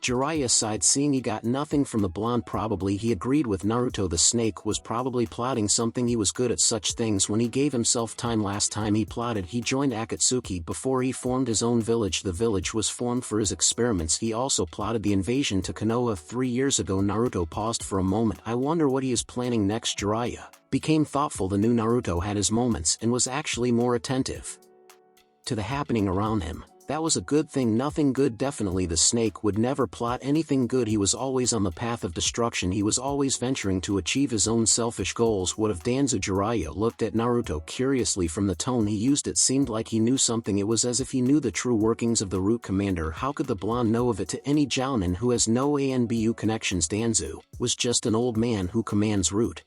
Jiraiya sighed, seeing he got nothing from the blonde. Probably, he agreed with Naruto. The snake was probably plotting something. He was good at such things when he gave himself time. Last time he plotted, he joined Akatsuki before he formed his own village. The village was formed for his experiments. He also plotted the invasion to Konoha 3 years ago. Naruto paused for a moment. I wonder what he is planning next. Jiraiya became thoughtful. The new Naruto had his moments and was actually more attentive to the happening around him. That was a good thing. Nothing good. Definitely the snake would never plot anything good. He was always on the path of destruction. He was always venturing to achieve his own selfish goals. What of Danzo? Jiraiya looked at Naruto curiously. From the tone he used, it seemed like he knew something. It was as if he knew the true workings of the Root Commander. How could the blonde know of it? To any Jounin who has no ANBU connections, Danzo was just an old man who commands Root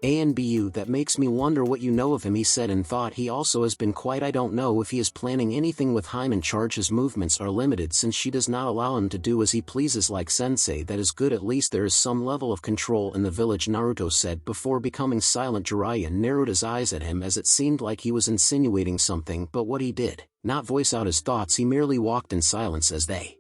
ANBU. That makes me wonder what you know of him, he said in thought. He also has been quiet. I don't know if he is planning anything with Haim in charge. His movements are limited since she does not allow him to do as he pleases like Sensei. That is good. At least there is some level of control in the village, Naruto said before becoming silent. Jiraiya narrowed his eyes at him as it seemed like he was insinuating something, but what he did not voice out his thoughts. He merely walked in silence as they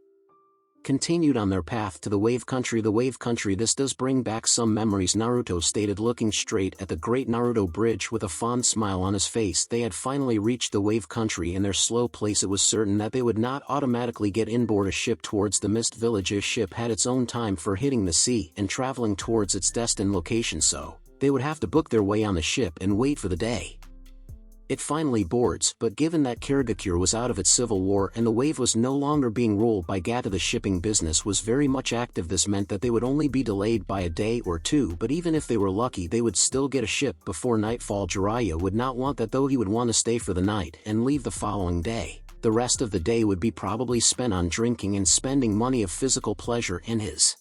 continued on their path to the Wave Country. The Wave Country, this does bring back some memories, Naruto stated, looking straight at the Great Naruto Bridge with a fond smile on his face. They had finally reached the Wave Country in their slow place. It was certain that they would not automatically get inboard a ship towards the Mist Village. A ship had its own time for hitting the sea and traveling towards its destined location, so They would have to book their way on the ship and wait for the day it finally boards, but given that Karagakure was out of its civil war and the wave was no longer being ruled by Gata, the shipping business was very much active. This meant that they would only be delayed by a day or two, but even if they were lucky they would still get a ship before nightfall. Jiraiya would not want that, though he would want to stay for the night and leave the following day. The rest of the day would be probably spent on drinking and spending money of physical pleasure in his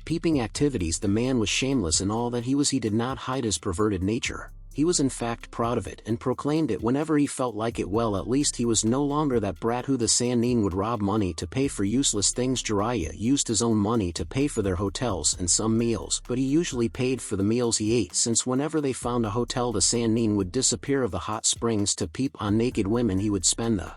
peeping activities. The man was shameless in all that he was. He did not hide his perverted nature. He was in fact proud of it and proclaimed it whenever he felt like it. Well, at least he was no longer that brat who the Sannin would rob money to pay for useless things. Jiraiya used his own money to pay for their hotels and some meals, but he usually paid for the meals he ate, since whenever they found a hotel the Sannin would disappear of the hot springs to peep on naked women. He would spend the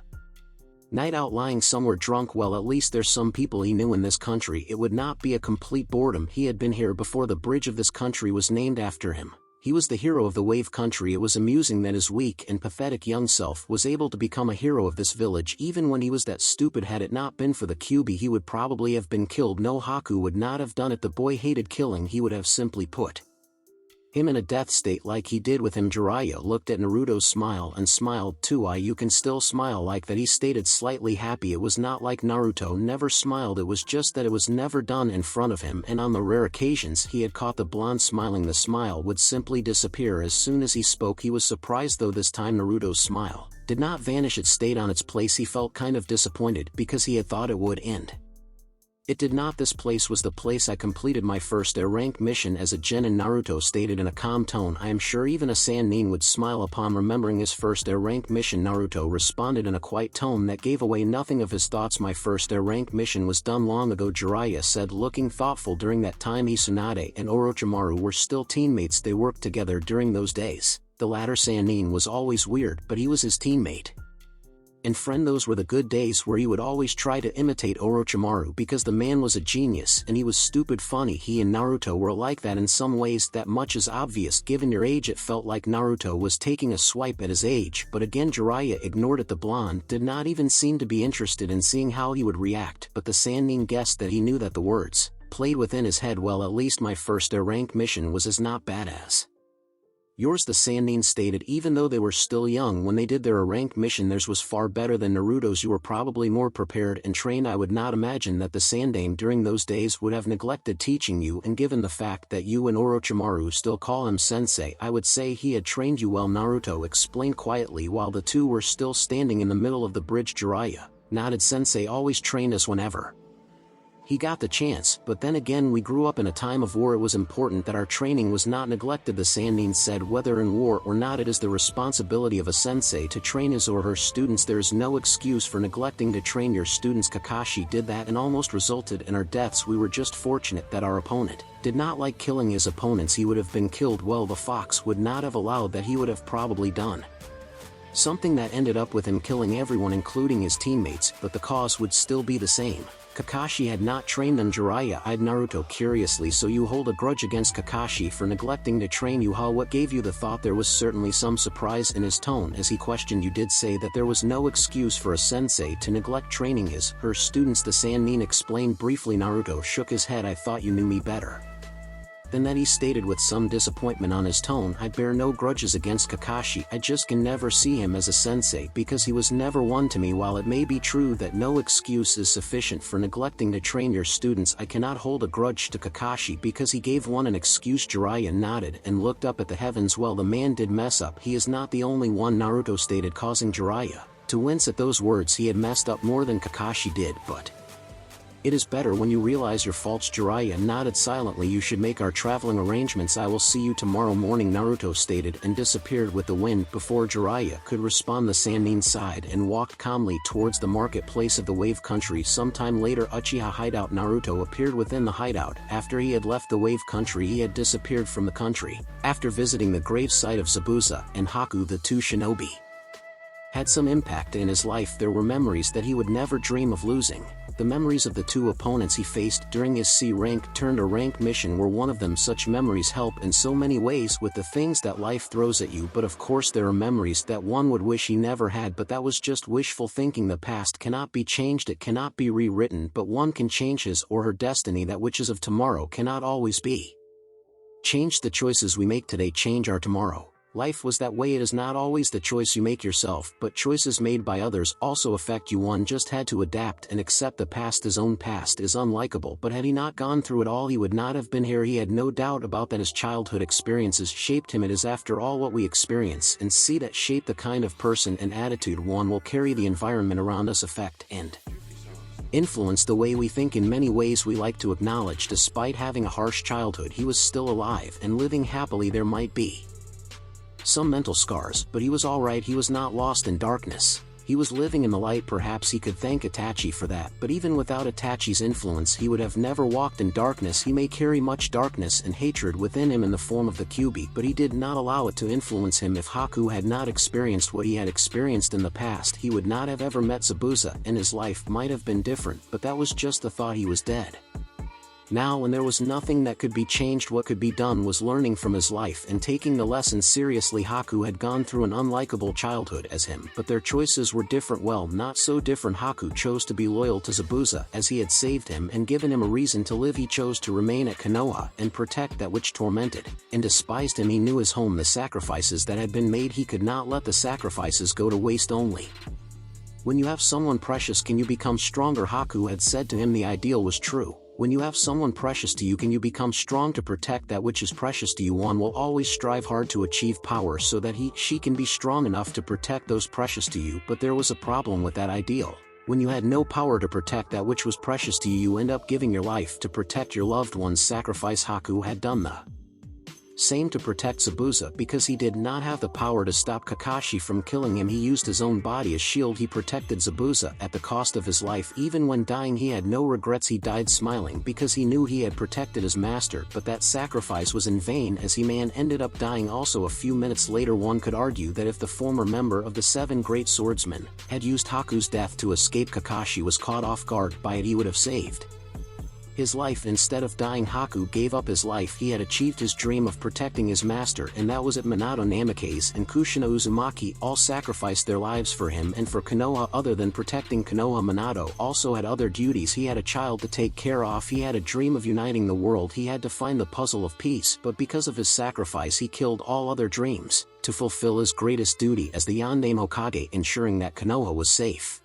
night out lying somewhere drunk. Well, at least there's some people he knew in this country. It would not be a complete boredom. He had been here before. The bridge of this country was named after him. He was the hero of the wave country. It was amusing that his weak and pathetic young self was able to become a hero of this village even when he was that stupid. Had it not been for the Kyuubi he would probably have been killed. No, Haku would not have done it. The boy hated killing. He would have simply put him in a death state like he did with him. Jiraiya looked at Naruto's smile and smiled too. You can still smile like that, he stated, slightly happy. It was not like Naruto never smiled, it was just that it was never done in front of him, and on the rare occasions he had caught the blonde smiling, the smile would simply disappear as soon as he spoke. He was surprised though this time Naruto's smile did not vanish, it stayed on its place. He felt kind of disappointed because he had thought it would end. It did not. This place was the place I completed my first air rank mission as a genin, Naruto stated in a calm tone. I am sure even a Sannin would smile upon remembering his first air rank mission. Naruto responded in a quiet tone that gave away nothing of his thoughts. My first air rank mission was done long ago, Jiraiya said, looking thoughtful. During that time Izanade and Orochimaru were still teammates. They worked together during those days. The latter Sannin was always weird, but he was his teammate and friend. Those were the good days where he would always try to imitate Orochimaru because the man was a genius and he was stupid funny. He and Naruto were like that in some ways. That much is obvious given your age. It felt like Naruto was taking a swipe at his age, but again Jiraiya ignored it. The blonde did not even seem to be interested in seeing how he would react, but the Sannin guessed that he knew that the words played within his head. Well, at least my first air rank mission was as not bad as yours, the Sannin stated. Even though they were still young when they did their rank mission, theirs was far better than Naruto's. You were probably more prepared and trained. I would not imagine that the Sandaime during those days would have neglected teaching you, and given the fact that you and Orochimaru still call him sensei, I would say he had trained you well, Naruto explained quietly while the two were still standing in the middle of the bridge. Jiraiya nodded. Sensei always trained us whenever he got the chance, but then again we grew up in a time of war. It was important that our training was not neglected, the Sannin said. Whether in war or not, it is the responsibility of a sensei to train his or her students. There is no excuse for neglecting to train your students. Kakashi did that and almost resulted in our deaths. We were just fortunate that our opponent did not like killing his opponents. He would have been killed. Well, the fox would not have allowed that. He would have probably done something that ended up with him killing everyone including his teammates, but the cause would still be the same. Kakashi had not trained them. Jiraiya eyed Naruto curiously. So you hold a grudge against Kakashi for neglecting to train you, huh? What gave you the thought? There was certainly some surprise in his tone as he questioned. You did say that there was no excuse for a sensei to neglect training her students, the Sannin explained briefly. Naruto shook his head. I thought you knew me better than that, he stated with some disappointment on his tone. I bear no grudges against Kakashi, I just can never see him as a sensei because he was never one to me. While it may be true that no excuse is sufficient for neglecting to train your students, I cannot hold a grudge to Kakashi because he gave one an excuse. Jiraiya nodded and looked up at the heavens. Well, the man did mess up. He is not the only one, Naruto stated, causing Jiraiya to wince at those words. He had messed up more than Kakashi did, but it is better when you realize your faults. Jiraiya nodded silently. You should make our traveling arrangements. I will see you tomorrow morning, Naruto stated and disappeared with the wind. Before Jiraiya could respond, the Sannin sighed and walked calmly towards the marketplace of the wave country. Sometime later, Uchiha hideout. Naruto appeared within the hideout. After he had left the wave country, he had disappeared from the country. After visiting the grave site of Zabuza and Haku, the two shinobi had some impact in his life. There were memories that he would never dream of losing. The memories of the two opponents he faced during his C-rank turned a rank mission were one of them. Such memories help in so many ways with the things that life throws at you, but of course there are memories that one would wish he never had, but that was just wishful thinking. The past cannot be changed, it cannot be rewritten, but one can change his or her destiny. That which is of tomorrow cannot always be Change the choices we make today change our tomorrow. Life was that way. It is not always the choice you make yourself, but choices made by others also affect you. One just had to adapt and accept the past. His own past is unlikable, but had he not gone through it all, he would not have been here. He had no doubt about that. His childhood experiences shaped him. It is after all what we experience and see that shape the kind of person and attitude one will carry. The environment around us affect and influence the way we think. In many ways we like to acknowledge, despite having a harsh childhood, he was still alive and living happily. There might be some mental scars, but he was alright. He was not lost in darkness. He was living in the light. Perhaps he could thank Itachi for that, but even without Itachi's influence he would have never walked in darkness. He may carry much darkness and hatred within him in the form of the Kyuubi, but he did not allow it to influence him. If Haku had not experienced what he had experienced in the past, he would not have ever met Zabuza, and his life might have been different, but that was just the thought. He was dead now, and there was nothing that could be changed. What could be done was learning from his life and taking the lessons seriously. Haku had gone through an unlikable childhood as him, but their choices were different. Well, not so different. Haku chose to be loyal to Zabuza, as he had saved him and given him a reason to live. He chose to remain at Konoha and protect that which tormented and despised him. He knew his home, the sacrifices that had been made. He could not let the sacrifices go to waste. Only when you have someone precious can you become stronger. Haku had said to him the ideal was true. When you have someone precious to you, can you become strong to protect that which is precious to you? One will always strive hard to achieve power so that she can be strong enough to protect those precious to you. But there was a problem with that ideal. When you had no power to protect that which was precious to you, you end up giving your life to protect your loved one's sacrifice. Haku had done the same to protect Zabuza. Because he did not have the power to stop Kakashi from killing him, he used his own body as shield. He protected Zabuza at the cost of his life. Even when dying he had no regrets. He died smiling because he knew he had protected his master, but that sacrifice was in vain as he ended up dying also a few minutes later. One could argue that if the former member of the 7 great swordsmen had used Haku's death to escape, Kakashi was caught off guard by it, he would have saved his life. Instead of dying, Haku gave up his life. He had achieved his dream of protecting his master, and that was it. Minato, Namikaze, and Kushina Uzumaki all sacrificed their lives for him and for Konoha. Other than protecting Konoha, Minato also had other duties. He had a child to take care of. He had a dream of uniting the world. He had to find the puzzle of peace, but because of his sacrifice he killed all other dreams to fulfill his greatest duty as the Yondaime Hokage, ensuring that Konoha was safe.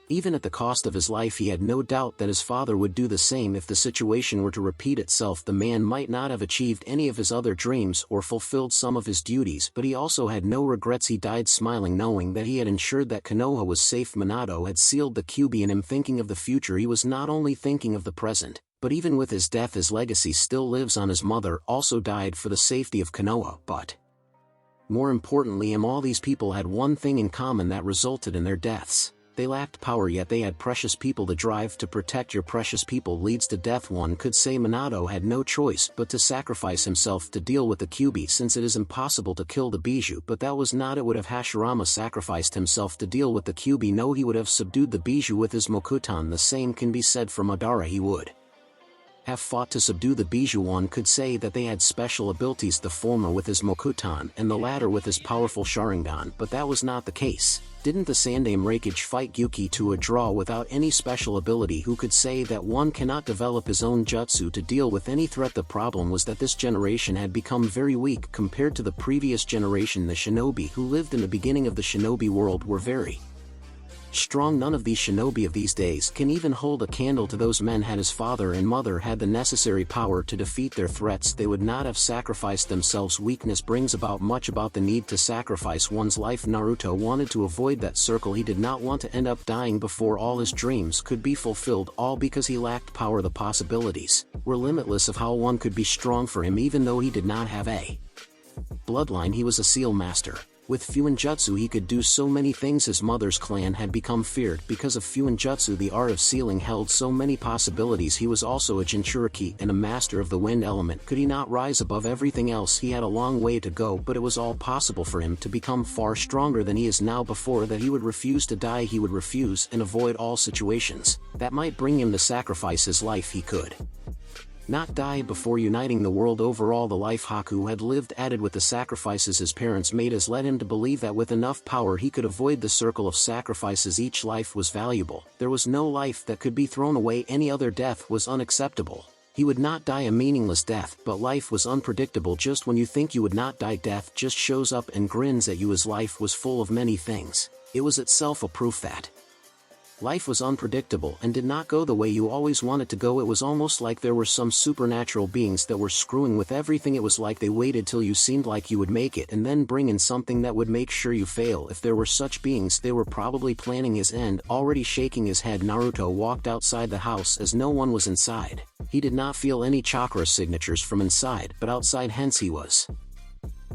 Even at the cost of his life, he had no doubt that his father would do the same. If the situation were to repeat itself, the man might not have achieved any of his other dreams or fulfilled some of his duties, but he also had no regrets. He died smiling, knowing that he had ensured that Konoha was safe. Minato had sealed the Kyuubi in him. Thinking of the future, he was not only thinking of the present, but even with his death his legacy still lives on. His mother also died for the safety of Konoha, but more importantly, all these people had one thing in common that resulted in their deaths. They lacked power, yet they had precious people. The drive to protect your precious people leads to death. One could say Minato had no choice but to sacrifice himself to deal with the Kyuubi, since it is impossible to kill the Bijou. But that was not it. Would have Hashirama sacrificed himself to deal with the Kyuubi? No, he would have subdued the Bijou with his Mokutan. The same can be said for Madara. He would have fought to subdue the Bijou. One could say that they had special abilities, the former with his Mokutan and the latter with his powerful Sharingan, but that was not the case. Didn't the Sandaime Reikage fight Gyuki to a draw without any special ability? Who could say that one cannot develop his own jutsu to deal with any threat? The problem was that this generation had become very weak compared to the previous generation. The shinobi who lived in the beginning of the shinobi world were very strong. None of these shinobi of these days can even hold a candle to those men. Had his father and mother had the necessary power to defeat their threats, they would not have sacrificed themselves. Weakness brings about much about the need to sacrifice one's life. Naruto wanted to avoid that circle. He did not want to end up dying before all his dreams could be fulfilled, all because he lacked power. The possibilities were limitless of how one could be strong. For him, even though he did not have a bloodline, he was a seal master. With Fuinjutsu he could do so many things. His mother's clan had become feared because of Fuinjutsu. The art of sealing held so many possibilities. He was also a Jinchuriki and a master of the wind element. Could he not rise above everything else? He had a long way to go, but it was all possible for him to become far stronger than he is now. Before that, he would refuse to die. He would refuse and avoid all situations that might bring him to sacrifice his life. He could not die before uniting the world. Overall, the life Haku had lived, added with the sacrifices his parents made, has led him to believe that with enough power he could avoid the circle of sacrifices. Each life was valuable. There was no life that could be thrown away. Any other death was unacceptable. He would not die a meaningless death, but life was unpredictable. Just when you think you would not die, death just shows up and grins at you. His life was full of many things. It was itself a proof that life was unpredictable and did not go the way you always want it to go. It was almost like there were some supernatural beings that were screwing with everything. It was like they waited till you seemed like you would make it and then bring in something that would make sure you fail. If there were such beings, they were probably planning his end. Already shaking his head, Naruto walked outside the house as no one was inside. He did not feel any chakra signatures from inside, but outside, hence he was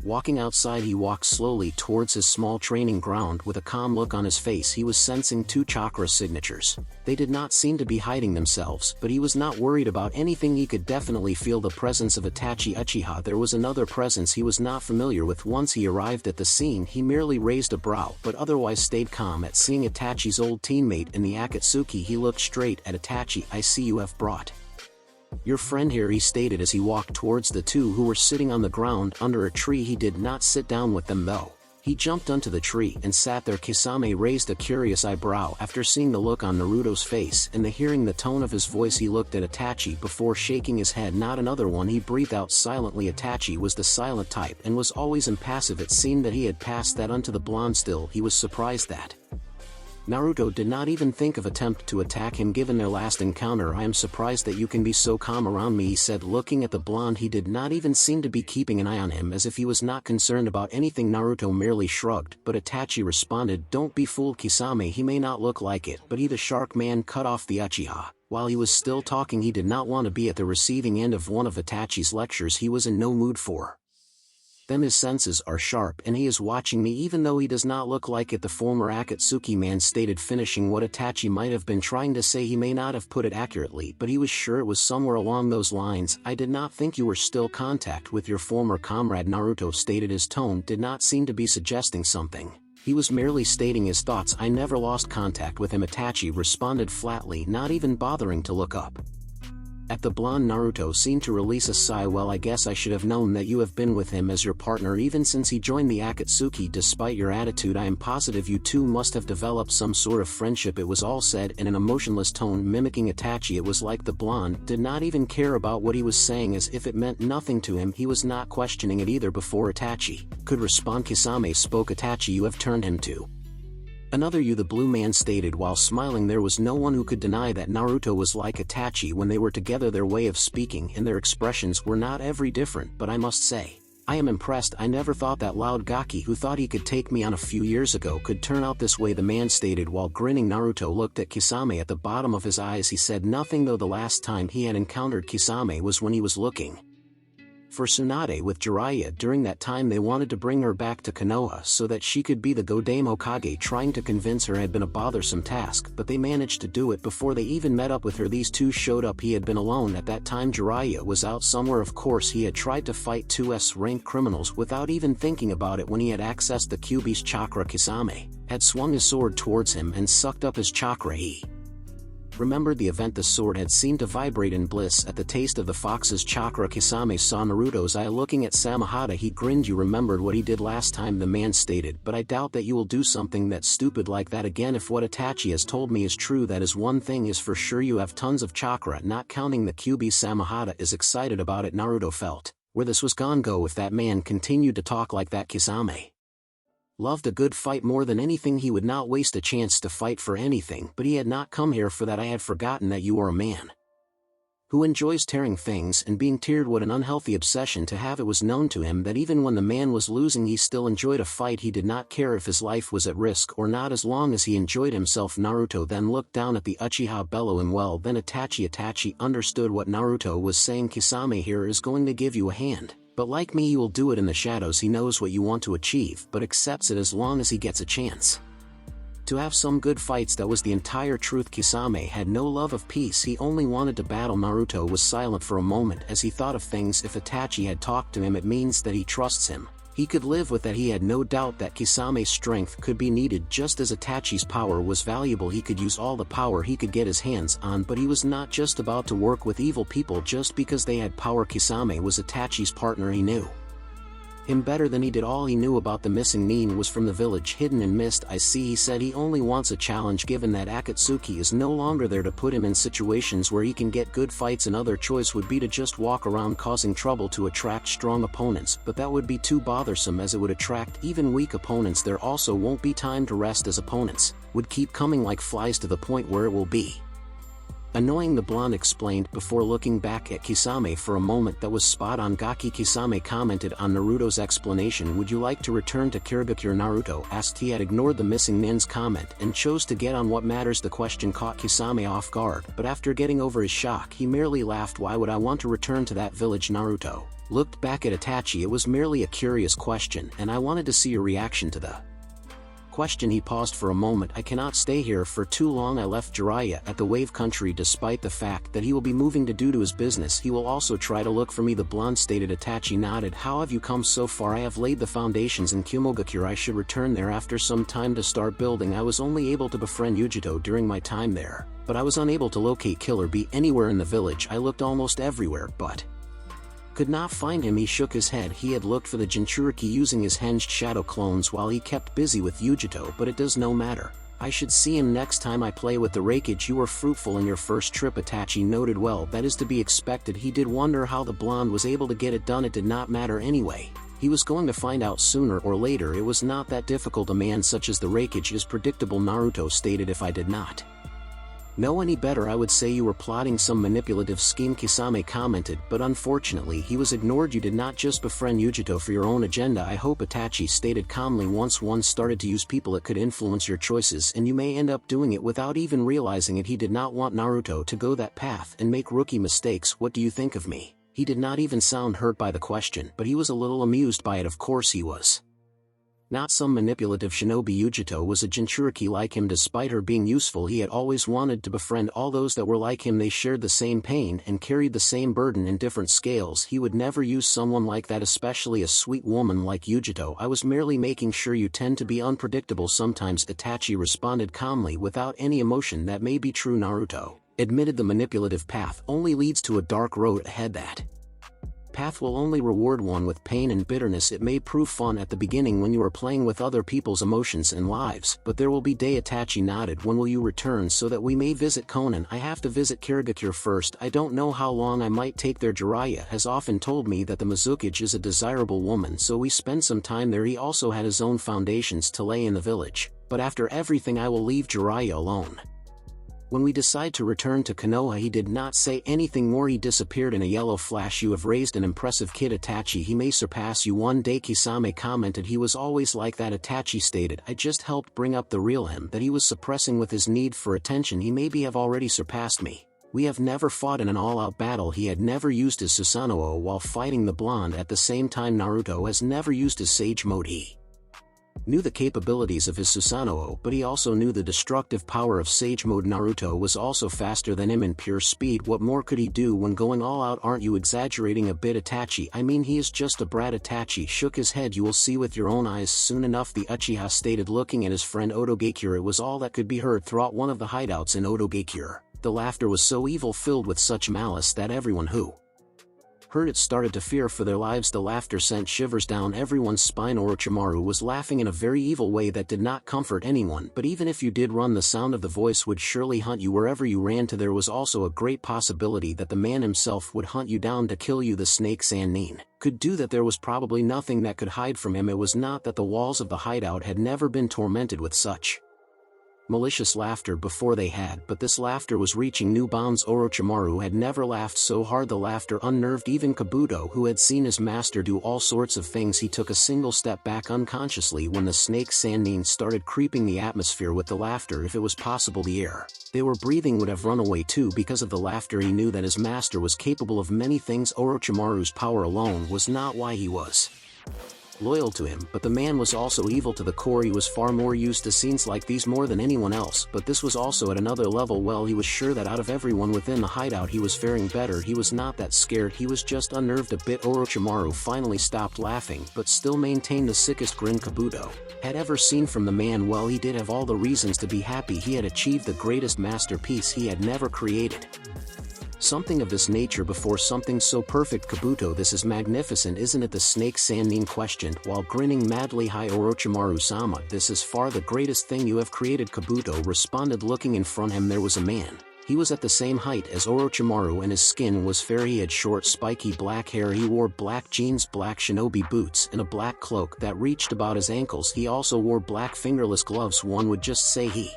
walking outside. He walked slowly towards his small training ground with a calm look on his face. He was sensing 2 chakra signatures. They did not seem to be hiding themselves, but he was not worried about anything. He could definitely feel the presence of Itachi Uchiha. There was another presence he was not familiar with. Once he arrived at the scene, he merely raised a brow, but otherwise stayed calm. At seeing Itachi's old teammate in the Akatsuki, he looked straight at Itachi. "I see you have brought your friend here," he stated as he walked towards the 2 who were sitting on the ground under a tree. He did not sit down with them though. He jumped onto the tree and sat there. Kisame raised a curious eyebrow. After seeing the look on Naruto's face and hearing the tone of his voice, he looked at Itachi before shaking his head. "Not another one." He breathed out silently. Itachi was the silent type and was always impassive. It seemed that he had passed that on to the blonde. Still, he was surprised that Naruto did not even think of attempt to attack him given their last encounter. "I am surprised that you can be so calm around me," he said, looking at the blonde. He did not even seem to be keeping an eye on him, as if he was not concerned about anything. Naruto merely shrugged, but Itachi responded, "Don't be fooled, Kisame. He may not look like it, but he the shark man cut off the Uchiha." While he was still talking, he did not want to be at the receiving end of one of Itachi's lectures. He was in no mood for them. His senses are sharp and he is watching me even though he does not look like it, the former Akatsuki man stated, finishing what Itachi might have been trying to say. He may not have put it accurately, but he was sure it was somewhere along those lines. "I did not think you were still contact with your former comrade," Naruto stated. His tone did not seem to be suggesting something. He was merely stating his thoughts. "I never lost contact with him," Itachi responded flatly, not even bothering to look up at the blonde. Naruto seemed to release a sigh. "Well, I guess I should have known that you have been with him as your partner even since he joined the Akatsuki. Despite your attitude, I am positive you two must have developed some sort of friendship." It was all said in an emotionless tone, mimicking Itachi. It was like the blonde did not even care about what he was saying, as if it meant nothing to him. He was not questioning it either. Before Itachi could respond, Kisame spoke. "Itachi, you have turned him to another you," the blue man stated while smiling. There was no one who could deny that Naruto was like Itachi when they were together. Their way of speaking and their expressions were not every different, but I must say, I am impressed. I never thought that loud Gaki who thought he could take me on a few years ago could turn out this way," the man stated while grinning. Naruto looked at Kisame. At the bottom of his eyes he said nothing, though the last time he had encountered Kisame was when he was looking for Tsunade with Jiraiya. During that time they wanted to bring her back to Konoha so that she could be the Godame Hokage. Trying to convince her had been a bothersome task, but they managed to do it before they even met up with her. These two showed up. He had been alone at that time. Jiraiya was out somewhere. Of course, he had tried to fight 2S ranked criminals without even thinking about it. When he had accessed the Kyuubi's chakra, Kisame had swung his sword towards him and sucked up his chakra. He remembered the event. The sword had seemed to vibrate in bliss at the taste of the fox's chakra. Kisame saw Naruto's eye. Looking at Samahata, he grinned. "You remembered what he did last time," the man stated, "but I doubt that you will do something that stupid like that again. If what Itachi has told me is true, that is one thing is for sure, you have tons of chakra, not counting the Kyuubi." Samahata is excited about it. Naruto felt where this was gonna go if that man continued to talk like that. Kisame loved a good fight more than anything. He would not waste a chance to fight for anything, but he had not come here for that. "I had forgotten that you are a man who enjoys tearing things and being teared." What an unhealthy obsession to have. It was known to him that even when the man was losing, he still enjoyed a fight. He did not care if his life was at risk or not, as long as he enjoyed himself. Naruto then looked down at the Uchiha, bellowing, "Well then, Itachi." Itachi understood what Naruto was saying. "Kisame here is going to give you a hand, but like me, you will do it in the shadows. He knows what you want to achieve, but accepts it as long as he gets a chance to have some good fights." That was the entire truth. Kisame had no love of peace. He only wanted to battle. Naruto was silent for a moment as he thought of things. If Itachi had talked to him, it means that he trusts him. He could live with that. He had no doubt that Kisame's strength could be needed just as Itachi's power was valuable. He could use all the power he could get his hands on, but he was not just about to work with evil people just because they had power. Kisame was Itachi's partner. He knew him better than he did. All he knew about the missing nin was from the village hidden in mist. I see. He said he only wants a challenge, given that Akatsuki is no longer there to put him in situations where he can get good fights. Another choice would be to just walk around causing trouble to attract strong opponents, but that would be too bothersome as it would attract even weak opponents. There also won't be time to rest as opponents would keep coming like flies to the point where it will be annoying, the blonde explained before looking back at Kisame for a moment. That was spot on. Gaki. Kisame commented on Naruto's explanation. Would you like to return to Kirigakure? Naruto asked. He had ignored the missing nin's comment and chose to get on what matters. The question caught Kisame off guard, but after getting over his shock he merely laughed. Why would I want to return to that village? Naruto looked back at Itachi. It was merely a curious question, and I wanted to see your reaction to the question. He paused for a moment. I cannot stay here for too long. I left Jiraiya at the Wave Country. Despite the fact that he will be moving to due to his business, he will also try to look for me, the blonde stated. Itachi nodded. How have you come so far? I have laid the foundations in Kumogakure. I should return there after some time to start building. I was only able to befriend Yujito during my time there, but I was unable to locate Killer Bee anywhere in the village. I looked almost everywhere, but could not find him. He shook his head. He had looked for the Jinchuriki using his hinged shadow clones while he kept busy with Yujito, but it does no matter. I should see him next time I play with the Raikage. You were fruitful in your first trip, Itachi noted. Well, that is to be expected. He did wonder how the blonde was able to get it done. It did not matter anyway. He was going to find out sooner or later. It was not that difficult. A man such as the Raikage is predictable, Naruto stated. If I did not know any better, I would say you were plotting some manipulative scheme, Kisame commented, but unfortunately he was ignored. You did not just befriend Yujito for your own agenda. I hope, Itachi stated calmly. Once one started to use people, it could influence your choices, and you may end up doing it without even realizing it. He did not want Naruto to go that path and make rookie mistakes. What do you think of me? He did not even sound hurt by the question, but he was a little amused by it. Of course he was not some manipulative shinobi. Yujito was a Jinchuriki like him. Despite her being useful, he had always wanted to befriend all those that were like him. They shared the same pain and carried the same burden in different scales. He would never use someone like that, especially a sweet woman like Yujito. I was merely making sure. You tend to be unpredictable sometimes, Itachi responded calmly without any emotion. That may be true, Naruto admitted. The manipulative path only leads to a dark road ahead. That path will only reward one with pain and bitterness. It may prove fun at the beginning when you are playing with other people's emotions and lives, but there will be day. Itachi nodded. When will you return so that we may visit Konan? I have to visit Kirigakure first. I don't know how long I might take there. Jiraiya has often told me that the Mizukage is a desirable woman, so we spend some time there. He also had his own foundations to lay in the village, but after everything I will leave Jiraiya alone. When we decide to return to Konoha. He did not say anything more. He disappeared in a yellow flash. You have raised an impressive kid, Itachi. He may surpass you one day, Kisame commented. He was always like that, Itachi stated. I just helped bring up the real him that he was suppressing with his need for attention. He maybe have already surpassed me. We have never fought in an all-out battle. He had never used his Susanoo while fighting the blonde. At the same time, Naruto has never used his Sage Mode. He knew the capabilities of his Susanoo, but he also knew the destructive power of Sage Mode. Naruto was also faster than him in pure speed. What more could he do when going all out? Aren't you exaggerating a bit, Itachi? I mean, he is just a brat. Itachi shook his head. You will see with your own eyes soon enough, the Uchiha stated, looking at his friend Otogakure. It was all that could be heard throughout one of the hideouts in Otogakure. The laughter was so evil, filled with such malice, that everyone who heard it started to fear for their lives. The laughter sent shivers down everyone's spine. Orochimaru was laughing in a very evil way that did not comfort anyone, but even if you did run, the sound of the voice would surely hunt you wherever you ran to. There was also a great possibility that the man himself would hunt you down to kill you. The snake Sannin could do that. There was probably nothing that could hide from him. It was not that the walls of the hideout had never been tormented with such malicious laughter before they had, but this laughter was reaching new bounds. Orochimaru had never laughed so hard. The laughter unnerved even Kabuto, who had seen his master do all sorts of things. He took a single step back unconsciously when the snake Sannin started creeping the atmosphere with the laughter. If it was possible, the air they were breathing would have run away too. Because of the laughter, he knew that his master was capable of many things. Orochimaru's power alone was not why he was loyal to him, but the man was also evil to the core. He was far more used to scenes like these more than anyone else, but this was also at another level. Well, he was sure that out of everyone within the hideout he was faring better. He was not that scared, he was just unnerved a bit. Orochimaru finally stopped laughing, but still maintained the sickest grin Kabuto had ever seen from the man. Well, he did have all the reasons to be happy. He had achieved the greatest masterpiece he had never created. Something of this nature before something so perfect. Kabuto, this is magnificent, isn't it? The snake Sannin questioned while grinning madly. Hi Orochimaru-sama, this is far the greatest thing you have created. Kabuto responded. Looking in front of him there was a man. He was at the same height as Orochimaru and his skin was fair. He had short spiky black hair. He wore black jeans, black shinobi boots, and a black cloak that reached about his ankles. He also wore black fingerless gloves. One would just say he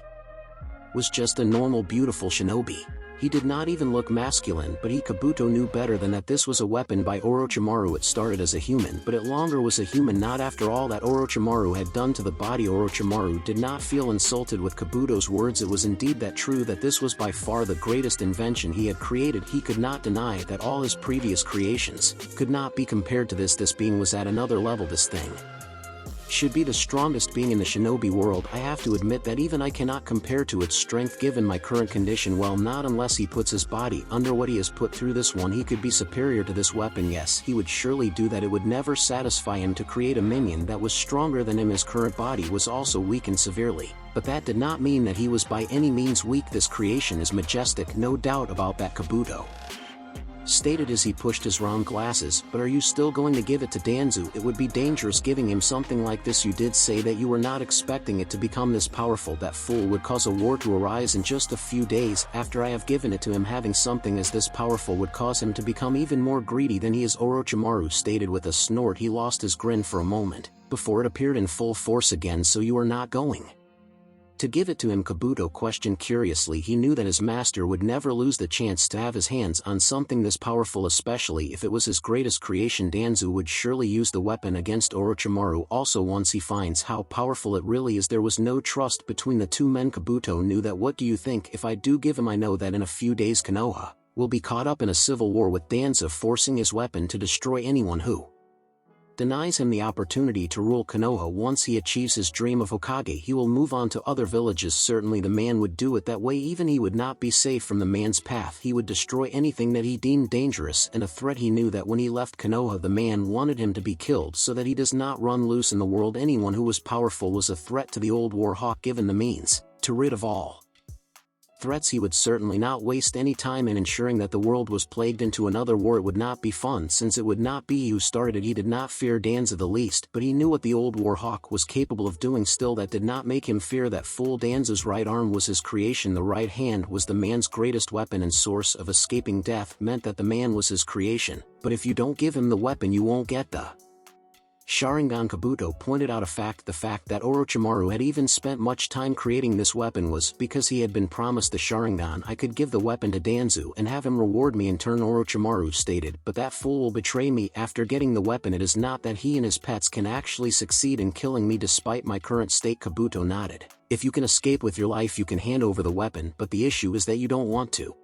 was just a normal beautiful shinobi. He did not even look masculine, but Kabuto knew better than that. This was a weapon by Orochimaru. It started as a human, but it longer was a human. Not after all that Orochimaru had done to the body. Orochimaru did not feel insulted with Kabuto's words. It was indeed that true that this was by far the greatest invention he had created. He could not deny that all his previous creations could not be compared to this. This being was at another level. This thing should be the strongest being in the shinobi world. I have to admit that even I cannot compare to its strength given my current condition. Well, not unless he puts his body under what he has put through. This one he could be superior to this weapon. Yes, he would surely do that. It would never satisfy him to create a minion that was stronger than him. His current body was also weakened severely, but that did not mean that he was by any means weak. This creation is majestic, no doubt about that, Kabuto stated as he pushed his round glasses. But are you still going to give it to Danzo? It would be dangerous giving him something like this. You did say that you were not expecting it to become this powerful. That fool would cause a war to arise in just a few days. After I have given it to him, having something as this powerful would cause him to become even more greedy than he is, Orochimaru stated with a snort. He lost his grin for a moment, before it appeared in full force again. So you are not going to give it to him? Kabuto questioned curiously. He knew that his master would never lose the chance to have his hands on something this powerful, especially if it was his greatest creation. Danzo would surely use the weapon against Orochimaru also once he finds how powerful it really is. There was no trust between the two men. Kabuto knew that. What do you think? If I do give him, I know that in a few days Konoha will be caught up in a civil war with Danzo forcing his weapon to destroy anyone who denies him the opportunity to rule Konoha. Once he achieves his dream of Hokage, he will move on to other villages. Certainly the man would do it that way. Even he would not be safe from the man's path. He would destroy anything that he deemed dangerous and a threat. He knew that when he left Konoha the man wanted him to be killed so that he does not run loose in the world. Anyone who was powerful was a threat to the old war hawk. Given the means to rid of all threats, he would certainly not waste any time in ensuring that the world was plagued into another war. It would not be fun since it would not be he who started it. He did not fear Danzo the least, but he knew what the old war hawk was capable of doing. Still, that did not make him fear that fool. Danzo's right arm was his creation. The right hand was the man's greatest weapon and source of escaping death. Meant that the man was his creation, but if you don't give him the weapon you won't get the Sharingan. Kabuto pointed out a fact. The fact that Orochimaru had even spent much time creating this weapon was because he had been promised the Sharingan. I could give the weapon to Danzo and have him reward me in turn, Orochimaru stated, but that fool will betray me after getting the weapon. It is not that he and his pets can actually succeed in killing me despite my current state. Kabuto nodded. If you can escape with your life you can hand over the weapon, but the issue is that you don't want to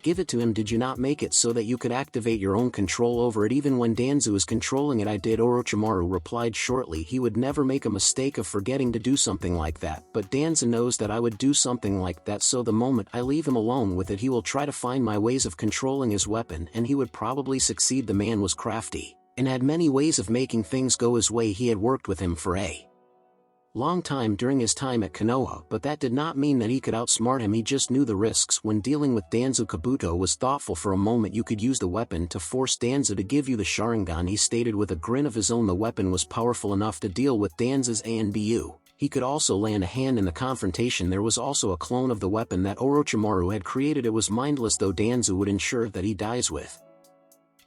give it to him. Did you not make it so that you could activate your own control over it even when Danzo is controlling it? I did, Orochimaru replied shortly. He would never make a mistake of forgetting to do something like that, but Danzo knows that I would do something like that, so the moment I leave him alone with it he will try to find my ways of controlling his weapon and he would probably succeed. The man was crafty and had many ways of making things go his way. He had worked with him for a long time during his time at Konoha, but that did not mean that he could outsmart him. He just knew the risks when dealing with Danzo. Kabuto was thoughtful for a moment. You could use the weapon to force Danzo to give you the Sharingan, he stated with a grin of his own. The weapon was powerful enough to deal with Danzo's ANBU. He could also land a hand in the confrontation. There was also a clone of the weapon that Orochimaru had created. It was mindless though. Danzo would ensure that he dies with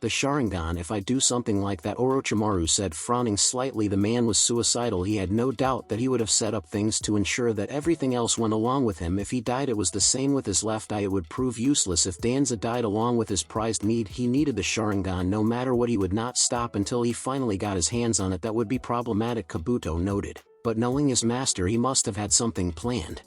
the Sharingan if I do something like that, Orochimaru said, frowning slightly. The man was suicidal. He had no doubt that he would have set up things to ensure that everything else went along with him. If he died it was the same with his left eye. It would prove useless if Danzo died along with his prized meat. He needed the Sharingan no matter what. He would not stop until he finally got his hands on it. That would be problematic, Kabuto noted, but knowing his master he must have had something planned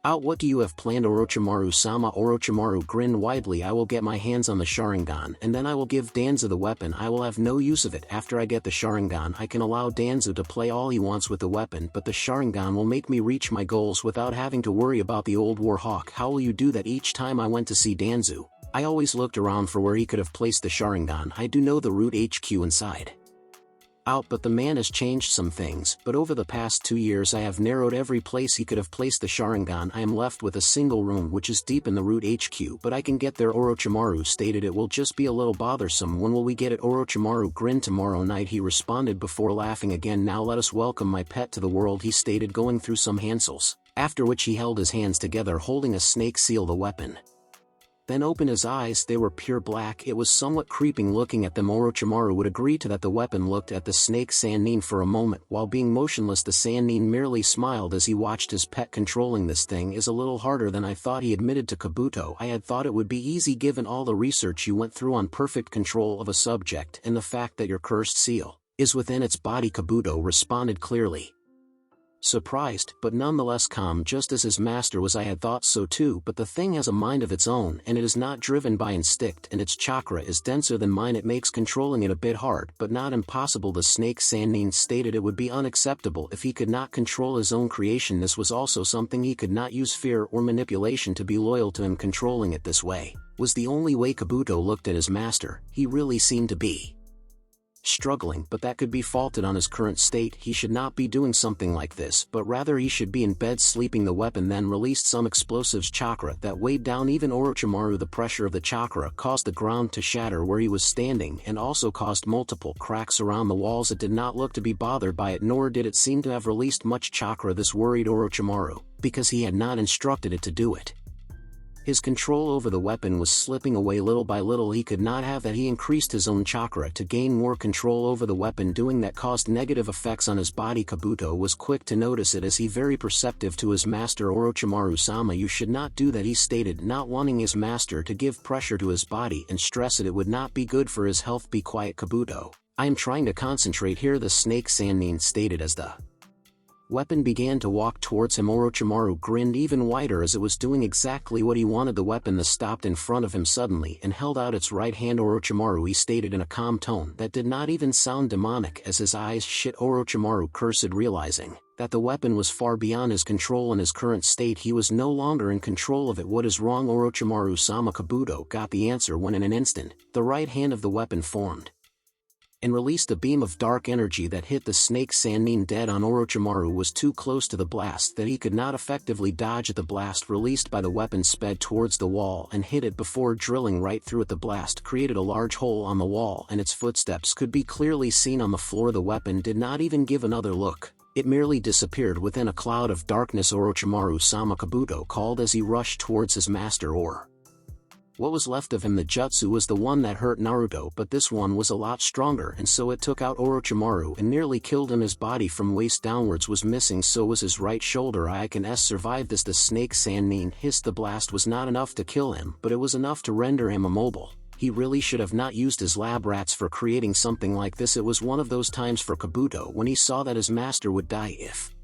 out. What do you have planned, Orochimaru-sama? Orochimaru grinned widely. I will get my hands on the Sharingan and then I will give Danzo the weapon. I will have no use of it. After I get the Sharingan I can allow Danzo to play all he wants with the weapon, but the Sharingan will make me reach my goals without having to worry about the old war hawk. How will you do that? Each time I went to see Danzo I always looked around for where he could have placed the Sharingan. I do know the root HQ inside out, but the man has changed some things. But over the past 2 years I have narrowed every place he could have placed the Sharingan. I am left with a single room which is deep in the root HQ, but I can get there. Orochimaru stated. It will just be a little bothersome. When will we get it? Orochimaru grinned. Tomorrow night, he responded before laughing again. Now let us welcome my pet to the world, he stated, going through some hansels, after which he held his hands together holding a snake seal, the weapon. Then opened his eyes. They were pure black. It was somewhat creeping looking at them. Orochimaru would agree to that. The weapon looked at the snake Sannin for a moment. While being motionless, the Sannin merely smiled as he watched his pet. Controlling this thing is a little harder than I thought, he admitted to Kabuto. I had thought it would be easy given all the research you went through on perfect control of a subject and the fact that your cursed seal is within its body. Kabuto responded clearly surprised, but nonetheless calm, just as his master was. I had thought so too, but the thing has a mind of its own and it is not driven by instinct, and its chakra is denser than mine. It makes controlling it a bit hard, but not impossible. The snake Sannin stated it would be unacceptable if he could not control his own creation. This was also something he could not use fear or manipulation to be loyal to him. Controlling it this way was the only way. Kabuto looked at his master. He really seemed to be struggling, but that could be faulted on his current state. He should not be doing something like this, but rather he should be in bed sleeping. The weapon then released some explosives chakra that weighed down even Orochimaru. The pressure of the chakra caused the ground to shatter where he was standing and also caused multiple cracks around the walls. It did not look to be bothered by it, nor did it seem to have released much chakra. This worried Orochimaru, because he had not instructed it to do it. His control over the weapon was slipping away little by little. He could not have that. He increased his own chakra to gain more control over the weapon. Doing that caused negative effects on his body. Kabuto was quick to notice it as he very perceptive to his master. Orochimaru-sama, you should not do that, he stated, not wanting his master to give pressure to his body and stress it. It would not be good for his health. Be quiet, Kabuto. I am trying to concentrate here, the snake Sannin stated as the weapon began to walk towards him. Orochimaru grinned even wider as it was doing exactly what he wanted. The weapon stopped in front of him suddenly and held out its right hand. Orochimaru, he stated in a calm tone that did not even sound demonic as his eyes shit. Orochimaru cursed, realizing that the weapon was far beyond his control. In his current state he was no longer in control of it. What is wrong, Orochimaru-sama? Kabuto got the answer when in an instant, the right hand of the weapon formed and released a beam of dark energy that hit the snake Sannin dead on. Orochimaru was too close to the blast that he could not effectively dodge it. The blast released by the weapon sped towards the wall and hit it before drilling right through it. The blast created a large hole on the wall and its footsteps could be clearly seen on the floor. The weapon did not even give another look. It merely disappeared within a cloud of darkness. Orochimaru-sama, Kabuto called as he rushed towards his master. What was left of him, the jutsu, was the one that hurt Naruto, but this one was a lot stronger, and so it took out Orochimaru and nearly killed him. His body from waist downwards was missing, so was his right shoulder. I can survive this, the snake Sannin hissed. The blast was not enough to kill him, but it was enough to render him immobile. He really should have not used his lab rats for creating something like this. It was one of those times for Kabuto when he saw that his master would die if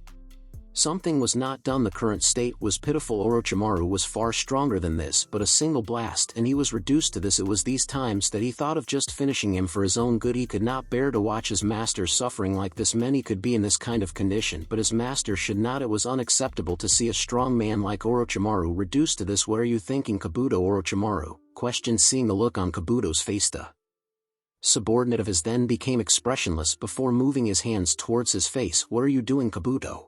something was not done. The current state was pitiful. Orochimaru was far stronger than this, but a single blast and he was reduced to this. It was these times that he thought of just finishing him for his own good. He could not bear to watch his master suffering like this. Many could be in this kind of condition, but his master should not. It was unacceptable to see a strong man like Orochimaru reduced to this. What are you thinking, Kabuto? Orochimaru questioned, seeing the look on Kabuto's face. The subordinate of his then became expressionless before moving his hands towards his face. What are you doing, Kabuto?